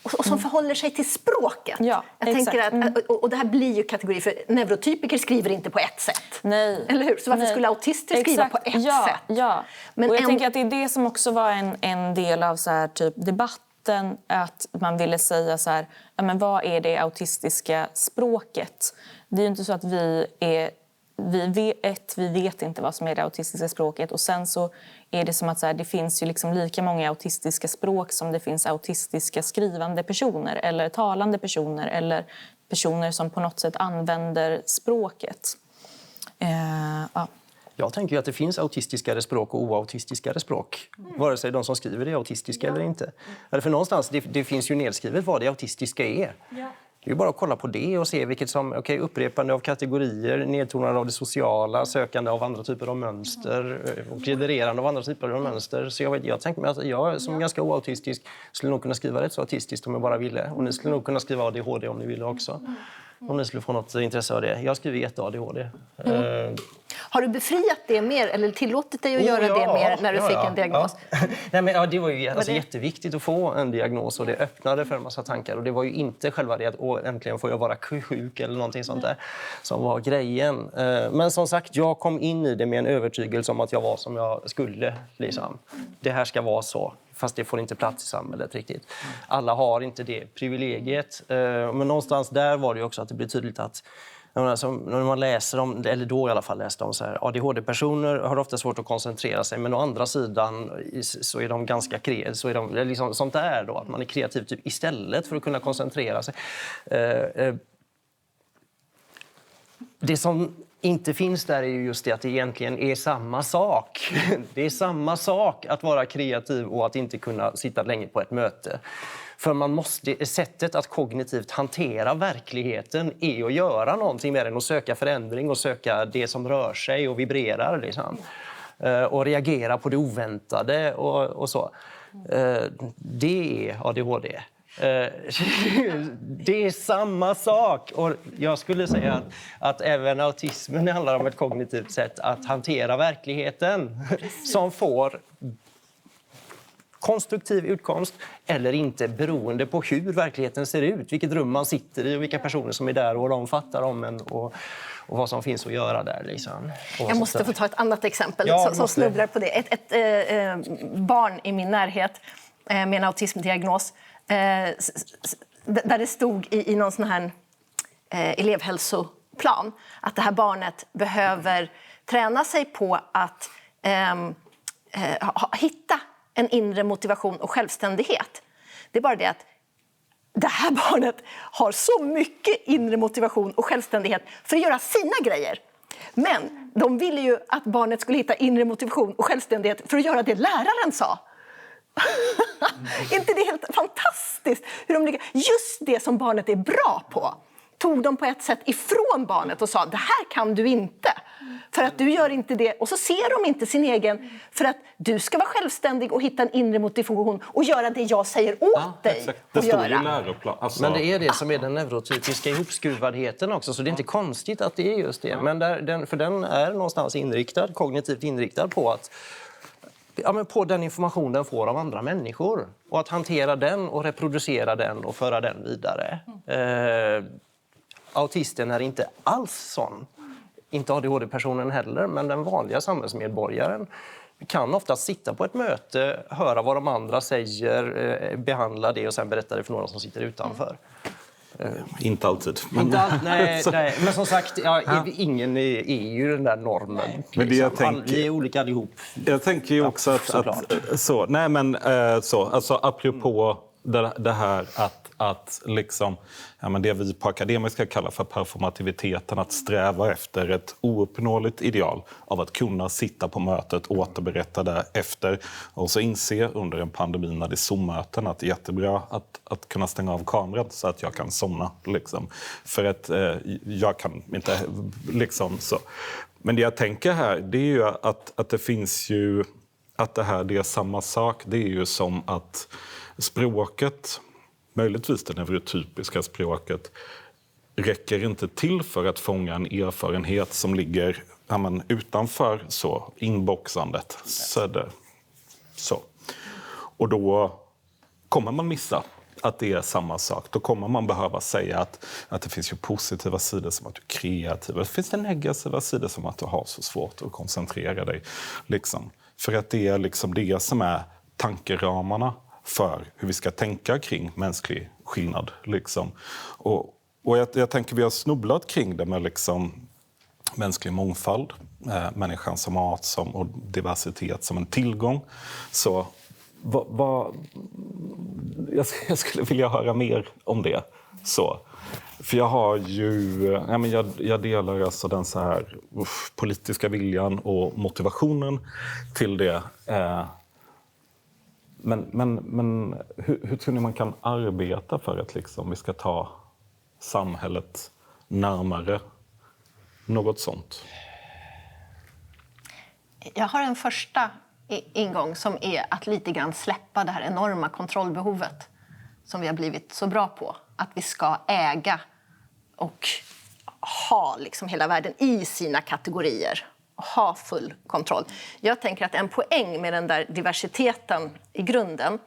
Och som förhåller sig till språket. Ja, jag tänker att, och det här blir ju kategori, för neurotypiker skriver inte på ett sätt. Nej. Eller hur? Så varför skulle autister skriva på ett sätt? Ja. Men och jag tänker att det är det som också var en del av så här, typ, debatten. Att man ville säga så här, men vad är det autistiska språket? Det är ju inte så att vi vet inte vad som är det autistiska språket, och sen så är det som att så här, det finns ju liksom lika många autistiska språk som det finns autistiska skrivande personer eller talande personer eller personer som på något sätt använder språket. Jag tänker ju att det finns autistiskare språk och oautistiskare språk. Vare sig de som skriver det är autistiska eller inte. För någonstans, det finns ju nedskrivet vad det autistiska är. Ja. Det är ju bara att kolla på det och se vilket som upprepande av kategorier, nedtonande av det sociala, sökande av andra typer av mönster och genererande av andra typer av mönster. Så jag tänker mig att jag som ganska oautistisk skulle nog kunna skriva rätt så autistiskt om jag bara ville. Och ni skulle nog kunna skriva ADHD om ni ville också. Om ni skulle få något intresse av det. Jag skriver jätte-ADHD. Har du befriat det mer eller tillåtit dig att göra det mer när du fick en diagnos? Ja. Nej, men, det var ju jätteviktigt att få en diagnos, och det öppnade för en massa tankar. Och det var ju inte själva det att äntligen får jag vara sjuk eller någonting sånt där som var grejen. Men som sagt, jag kom in i det med en övertygelse om att jag var som jag skulle. Liksom. Det här ska vara så. Fast det får inte plats i samhället riktigt. Alla har inte det privilegiet. Men någonstans där var det också att det blir tydligt att när man läser om, eller då i alla fall läste om så här, ADHD-personer har ofta svårt att koncentrera sig, men å andra sidan så är de ganska kreativa, så är de liksom sånt där då, att man är kreativ typ istället för att kunna koncentrera sig. Det som inte finns där är ju just det att det egentligen är samma sak. Det är samma sak att vara kreativ och att inte kunna sitta länge på ett möte. För man måste, sättet att kognitivt hantera verkligheten är att göra någonting med den och söka förändring och söka det som rör sig och vibrerar. Liksom. Och reagera på det oväntade och så. Det är ADHD. Det är samma sak, och jag skulle säga att även autismen handlar om ett kognitivt sätt att hantera verkligheten. Precis. Som får konstruktiv utkomst eller inte, beroende på hur verkligheten ser ut, vilket rum man sitter i och vilka personer som är där och vad de fattar om en och vad som finns att göra där. Liksom. Jag måste få ta ett annat exempel som snubblar på det. Ett barn i min närhet med en autismdiagnos, där det stod i någon sån här elevhälsoplan att det här barnet behöver träna sig på att hitta en inre motivation och självständighet. Det är bara det att det här barnet har så mycket inre motivation och självständighet för att göra sina grejer. Men de ville ju att barnet skulle hitta inre motivation och självständighet för att göra det läraren sa. Inte det helt fantastiskt? Hur de just det som barnet är bra på tog de på ett sätt ifrån barnet och sa, det här kan du inte. För att du gör inte det. Och så ser de inte sin egen, för att du ska vara självständig och hitta en inre motivation och göra det jag säger åt dig. Exakt. Det står ju läroplan. Alltså. Men det är det som är den neurotypiska ihopskruvadheten också, så det är inte konstigt att det är just det. Men för den är någonstans inriktad, kognitivt inriktad på att på den information den får av andra människor. Och att hantera den och reproducera den och föra den vidare. Autisten är inte alls sån. Inte ADHD-personen heller, men den vanliga samhällsmedborgaren kan ofta sitta på ett möte, höra vad de andra säger, behandla det och sen berätta det för några som sitter utanför. Inte alltid. Nej, men som sagt, ingen är ju den där normen. Men det jag tänker, vi är olika allihop. Jag tänker ju också apropå det här att liksom, det vi på akademiska kallar för performativiteten, att sträva efter ett ouppnåeligt ideal av att kunna sitta på mötet, återberätta det efter och så inse under en pandemi när det är Zoom-möten att det är jättebra att kunna stänga av kameran så att jag kan somna. Liksom. För att jag kan inte liksom så. Men det jag tänker här, det är ju att det finns ju, att det är samma sak. Det är ju som att språket, möjligtvis det neurotypiska språket, räcker inte till för att fånga en erfarenhet som ligger utanför så inboxandet. Så. Och då kommer man missa att det är samma sak. Då kommer man behöva säga att det finns ju positiva sidor som att du är kreativ. Det finns det negativa sidor som att du har så svårt att koncentrera dig. Liksom. För att det är liksom det som är tankeramarna för hur vi ska tänka kring mänsklig skillnad. Liksom. Och jag tänker vi har snubblat kring det med liksom mänsklig mångfald, människan som art och diversitet som en tillgång. Så jag skulle vilja höra mer om det. Så. För jag har ju, jag delar alltså den så här politiska viljan och motivationen till det. Men hur tror ni man kan arbeta för att liksom vi ska ta samhället närmare något sånt? Jag har en första ingång som är att lite grann släppa det här enorma kontrollbehovet som vi har blivit så bra på. Att vi ska äga och ha liksom hela världen i sina kategorier. Ha full kontroll. Jag tänker att en poäng med den där diversiteten i grunden,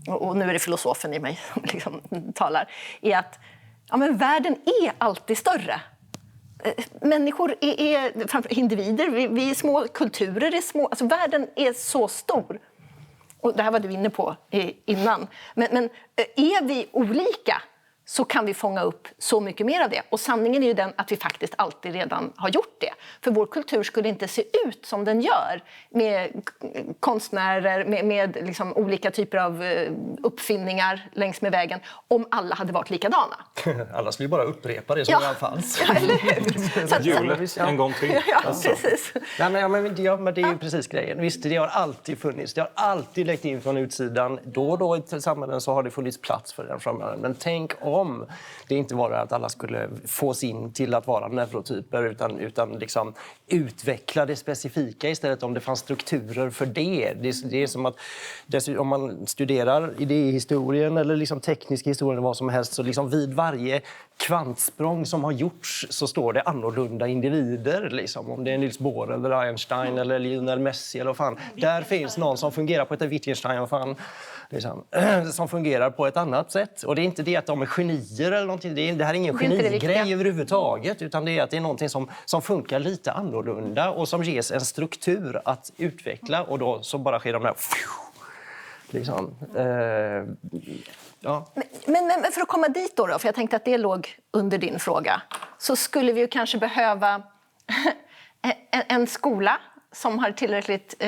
och nu är det filosofen i mig som liksom talar, är att världen är alltid större. Människor är framför individer, vi är små, kulturer är små. Alltså världen är så stor. Och det här var du inne på innan. Men är vi olika så kan vi fånga upp så mycket mer av det. Och sanningen är ju den att vi faktiskt alltid redan har gjort det. För vår kultur skulle inte se ut som den gör med konstnärer, med liksom olika typer av uppfinningar längs med vägen om alla hade varit likadana. Alla skulle bara upprepa det som redan fanns. Ja, eller hur? Julet en gång till. Ja, precis. Men det är ju precis grejen. Visst, det har alltid funnits. Det har alltid läckt in från utsidan. Då och då i samhällen så har det funnits plats för den framöver. Men tänk om det inte var att alla skulle fås in till att vara neurotyper utan liksom utveckla det specifika istället, om det fanns strukturer för det. Det är som att om man studerar idéhistorien eller liksom teknisk historia eller vad som helst, så liksom vid varje kvantsprång som har gjorts så står det annorlunda individer. Liksom. Om det är Niels Bohr eller Einstein eller Lionel Messi eller vad fan. Där finns någon som fungerar på ett Wittgenstein och fan. Som fungerar på ett annat sätt. Och det är inte det att de är genier eller någonting. Det här är ingen genigrej överhuvudtaget. Utan det är att det är någonting som funkar lite annorlunda och som ges en struktur att utveckla. Och då så bara sker de där... Liksom. Ja. Men för att komma dit då, för jag tänkte att det låg under din fråga, så skulle vi ju kanske behöva en skola som har tillräckligt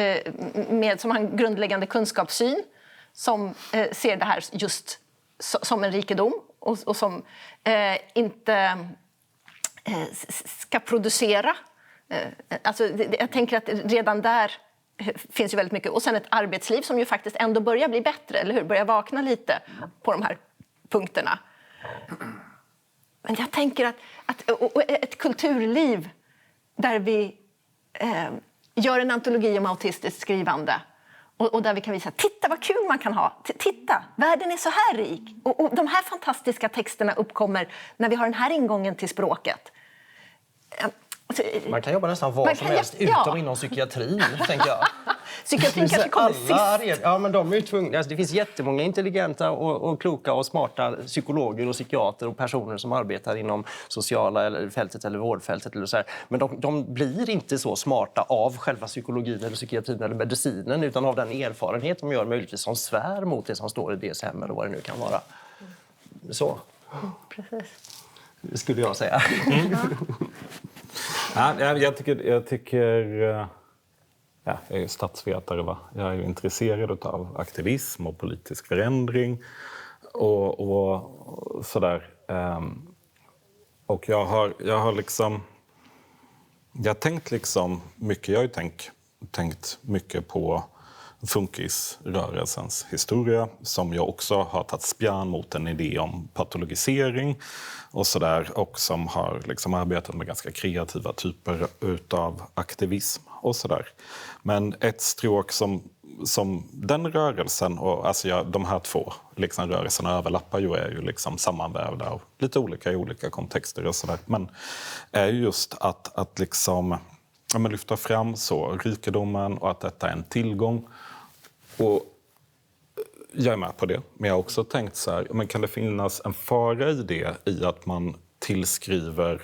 som har en grundläggande kunskapssyn, som ser det här just som en rikedom och som inte ska producera. Alltså, jag tänker att redan där finns ju väldigt mycket. Och sen ett arbetsliv som ju faktiskt ändå börjar bli bättre, eller hur? Börjar vakna lite på de här punkterna. Men jag tänker att ett kulturliv där vi gör en antologi om autistiskt skrivande och där vi kan visa, titta vad kul man kan ha, titta, världen är så här rik. Och de här fantastiska texterna uppkommer när vi har den här ingången till språket. Man kan jobba nästan var som helst utom inom psykiatrin, tänker jag. Psykiatrin kanske kommer sist. Ja, men de är ju tvungna. Alltså, det finns jättemånga intelligenta och kloka och smarta psykologer och psykiater och personer som arbetar inom sociala fältet eller vårdfältet. Eller så här. Men de blir inte så smarta av själva psykologin eller psykiatrin eller medicinen, utan av den erfarenhet de gör möjligtvis som svär mot det som står i DSM eller vad det nu kan vara. Så. Precis. Det skulle jag säga. Ja, jag tycker jag är ju statsvetare, va? Jag är ju intresserad av aktivism och politisk förändring och sådär. Och jag har liksom... Jag har tänkt liksom mycket, jag har ju tänkt mycket på funkisrörelsens historia, som jag också har tagit spjärn mot en idé om patologisering och sådär, och som har liksom arbetat med ganska kreativa typer utav aktivism och sådär. Men ett stråk som den rörelsen och alltså de här två liksom rörelserna överlappar ju, är ju liksom sammanvävda och lite olika i olika kontexter och sådär. Men är ju just att liksom lyfta fram så rikedomen och att detta är en tillgång. Och jag är med på det, men jag har också tänkt så här, men kan det finnas en fara i det, i att man tillskriver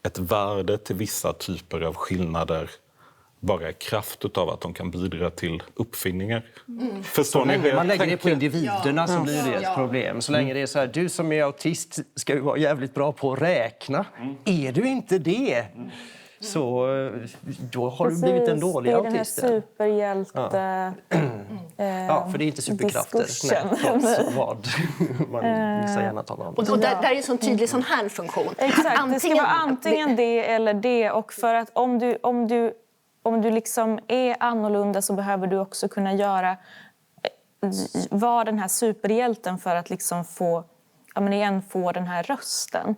ett värde till vissa typer av skillnader bara i kraft utav att de kan bidra till uppfinningar? Förstår ni? Man lägger det på individerna så blir det ett problem. Så länge det är så här, du som är autist ska ju vara jävligt bra på att räkna. Är du inte det? Så då har du blivit en dålig autist. Det är den här superhjälte... Ja, för det är inte superkrafter. Nej, trots vad man vissa gärna talar om. Och där är ju en tydlig sån här funktion. Exakt, det ska vara antingen det eller det. Och för att om du liksom är annorlunda så behöver du också kunna vara den här superhjälten för att liksom få den här rösten.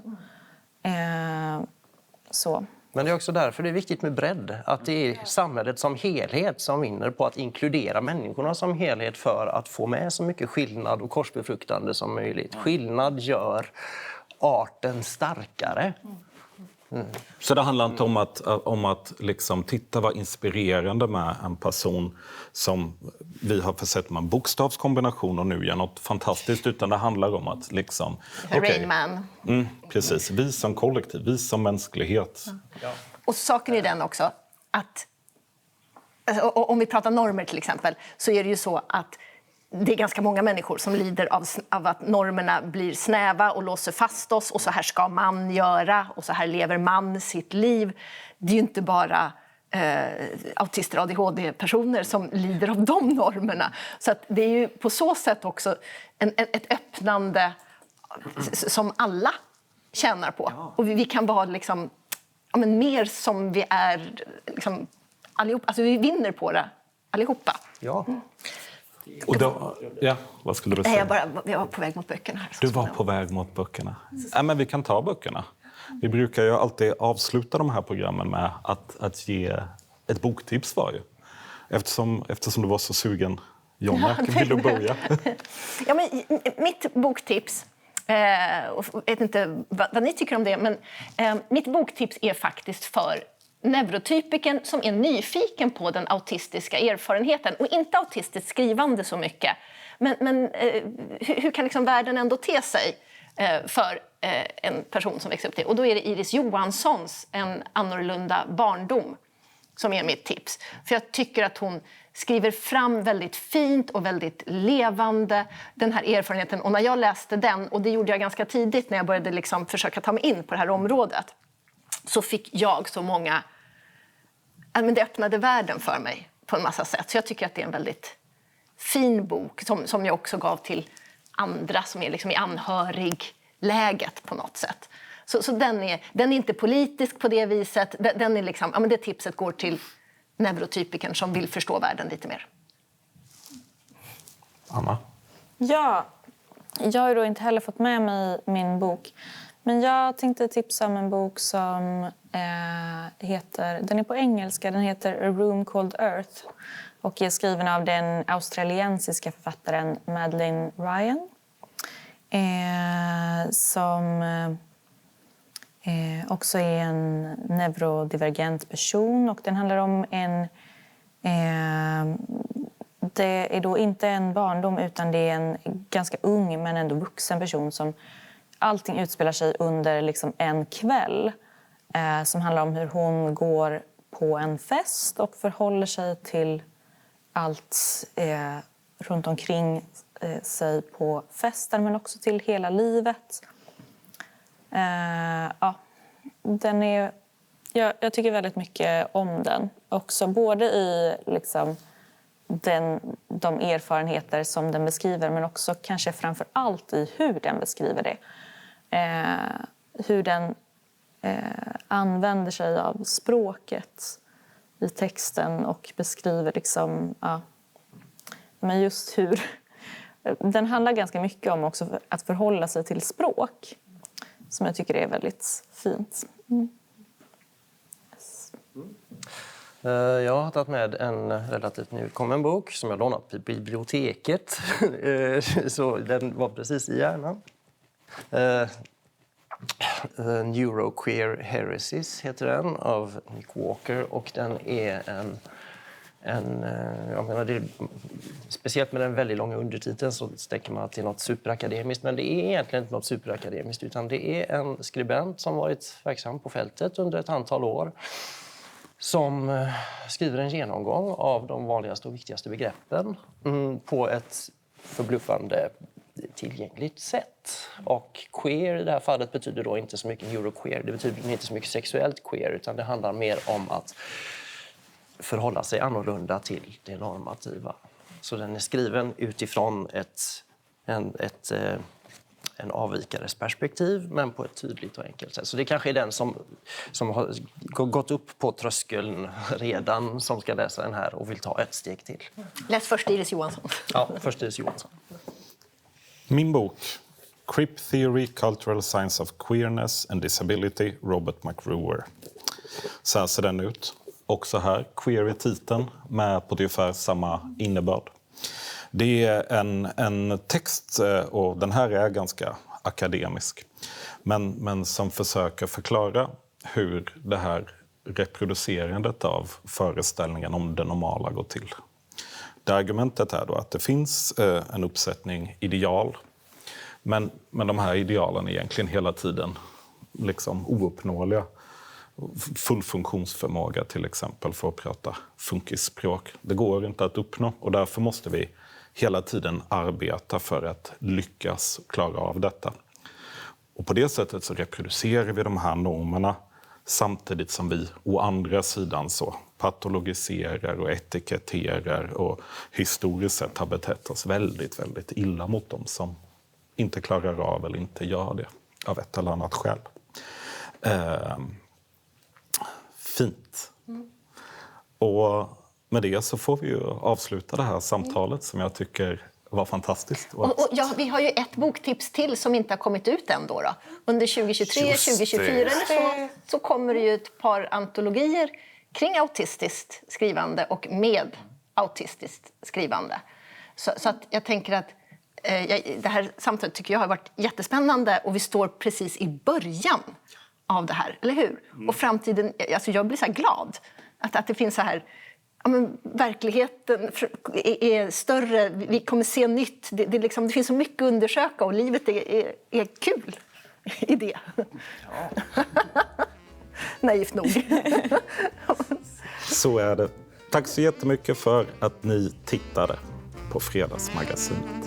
Så. Men det är också därför det är viktigt med bredd. Att det är samhället som helhet som vinner på att inkludera människorna som helhet för att få med så mycket skillnad och korsbefruktande som möjligt. Skillnad gör arten starkare. Så det handlar inte om att liksom titta vad inspirerande med en person som vi har försett med en bokstavskombination och nu gör något fantastiskt, utan det handlar om att liksom... Rain Man. Precis, vi som kollektiv, vi som mänsklighet. Ja. Och saken är den också att, alltså, om vi pratar normer till exempel, så är det ju så att det är ganska många människor som lider av att normerna blir snäva och låser fast oss. Och så här ska man göra och så här lever man sitt liv. Det är ju inte bara autister och ADHD-personer som lider av de normerna. Så att det är ju på så sätt också ett öppnande som alla tjänar på. Ja. Och vi kan vara liksom, mer som vi är liksom, allihopa. Alltså vi vinner på det allihopa. Ja. Och då, vad skulle du säga? Jag var på väg mot böckerna här. Du var på väg mot böckerna. Men vi kan ta böckerna. Vi brukar ju alltid avsluta de här programmen med att ge ett boktips var ju. Eftersom du var så sugen, Jonna, vill du börja? Ja, men mitt boktips, jag vet inte vad ni tycker om det, men mitt boktips är faktiskt för neurotypiken som är nyfiken på den autistiska erfarenheten. Och inte autistiskt skrivande så mycket. Men hur kan liksom världen ändå te sig för en person som växer upp till? Och då är det Iris Johanssons En annorlunda barndom som är mitt tips. För jag tycker att hon skriver fram väldigt fint och väldigt levande den här erfarenheten. Och när jag läste den, och det gjorde jag ganska tidigt när jag började liksom försöka ta mig in på det här området, så fick jag så många... Men det öppnade världen för mig på en massa sätt. Så jag tycker att det är en väldigt fin bok som jag också gav till andra som är liksom i anhörigläget på något sätt. Så den är inte politisk på det viset. Den är liksom, men det tipset går till neurotypikern som vill förstå världen lite mer. Anna? Ja, jag har då inte heller fått med mig min bok. Men jag tänkte tipsa om en bok som den är på engelska, den heter A Room Called Earth och är skriven av den australiensiska författaren Madeleine Ryan som också är en neurodivergent person, och den handlar om det är då inte en barndom utan det är en ganska ung men ändå vuxen person som allting utspelar sig under liksom en kväll som handlar om hur hon går på en fest och förhåller sig till allt runt omkring sig på festen, men också till hela livet. Den är, jag tycker väldigt mycket om den. Också både i liksom, de erfarenheter som den beskriver, men också kanske framför allt i hur den beskriver det. Hur den använder sig av språket i texten och beskriver liksom, men just hur... Den handlar ganska mycket om också att förhålla sig till språk, som jag tycker är väldigt fint. Yes. Jag har tagit med en relativt nyutkommen bok som jag lånat på biblioteket. Så den var precis i hjärnan. Neuroqueer Heresies heter den, av Nick Walker. Och den är jag menar det, speciellt med den väldigt långa undertiteln så tänker man att det är något superakademiskt, men det är egentligen inte något superakademiskt, utan det är en skribent som varit verksam på fältet under ett antal år som skriver en genomgång av de vanligaste och viktigaste begreppen på ett förbluffande tillgängligt sätt. Och queer i det här fallet betyder då inte så mycket neuroqueer, det betyder inte så mycket sexuellt queer, utan det handlar mer om att förhålla sig annorlunda till det normativa. Så den är skriven utifrån en avvikares perspektiv, men på ett tydligt och enkelt sätt. Så det kanske är den som har gått upp på tröskeln redan som ska läsa den här och vill ta ett steg till. Läs först Iris Johansson. Ja, först Iris Johansson. Min bok Crip Theory, Cultural Science of Queerness and Disability, Robert McRuer. Så här ser den ut. Också här, queer i titeln, med på ungefär samma innebörd. Det är en text, och den här är ganska akademisk, men som försöker förklara hur det här reproducerandet av föreställningen om det normala går till. Det argumentet är då att det finns en uppsättning ideal, men de här idealen är egentligen hela tiden liksom ouppnåeliga. Full funktionsförmåga till exempel, för att prata funkisspråk. Det går inte att uppnå, och därför måste vi hela tiden arbeta för att lyckas klara av detta. Och på det sättet så reproducerar vi de här normerna samtidigt som vi å andra sidan så patologiserar och etiketterar och historiskt sett har betett oss väldigt, väldigt illa mot dem som inte klarar av eller inte gör det av ett eller annat skäl. Fint. Och med det så får vi ju avsluta det här samtalet som jag tycker var fantastiskt. Och vi har ju ett boktips till som inte har kommit ut än då. Under 2023, 2024 eller så kommer det ju ett par antologier kring autistiskt skrivande och med autistiskt skrivande. Så att jag tänker att det här samtalet tycker jag har varit jättespännande, och vi står precis i början av det här, eller hur? Och framtiden, alltså jag blir så här glad att det finns så här, verkligen är större, vi kommer se nytt, det finns så mycket att undersöka, och livet är kul i det. Ja. Naivt nog. Så är det. Tack så jättemycket för att ni tittade på Fredagsmagasinet.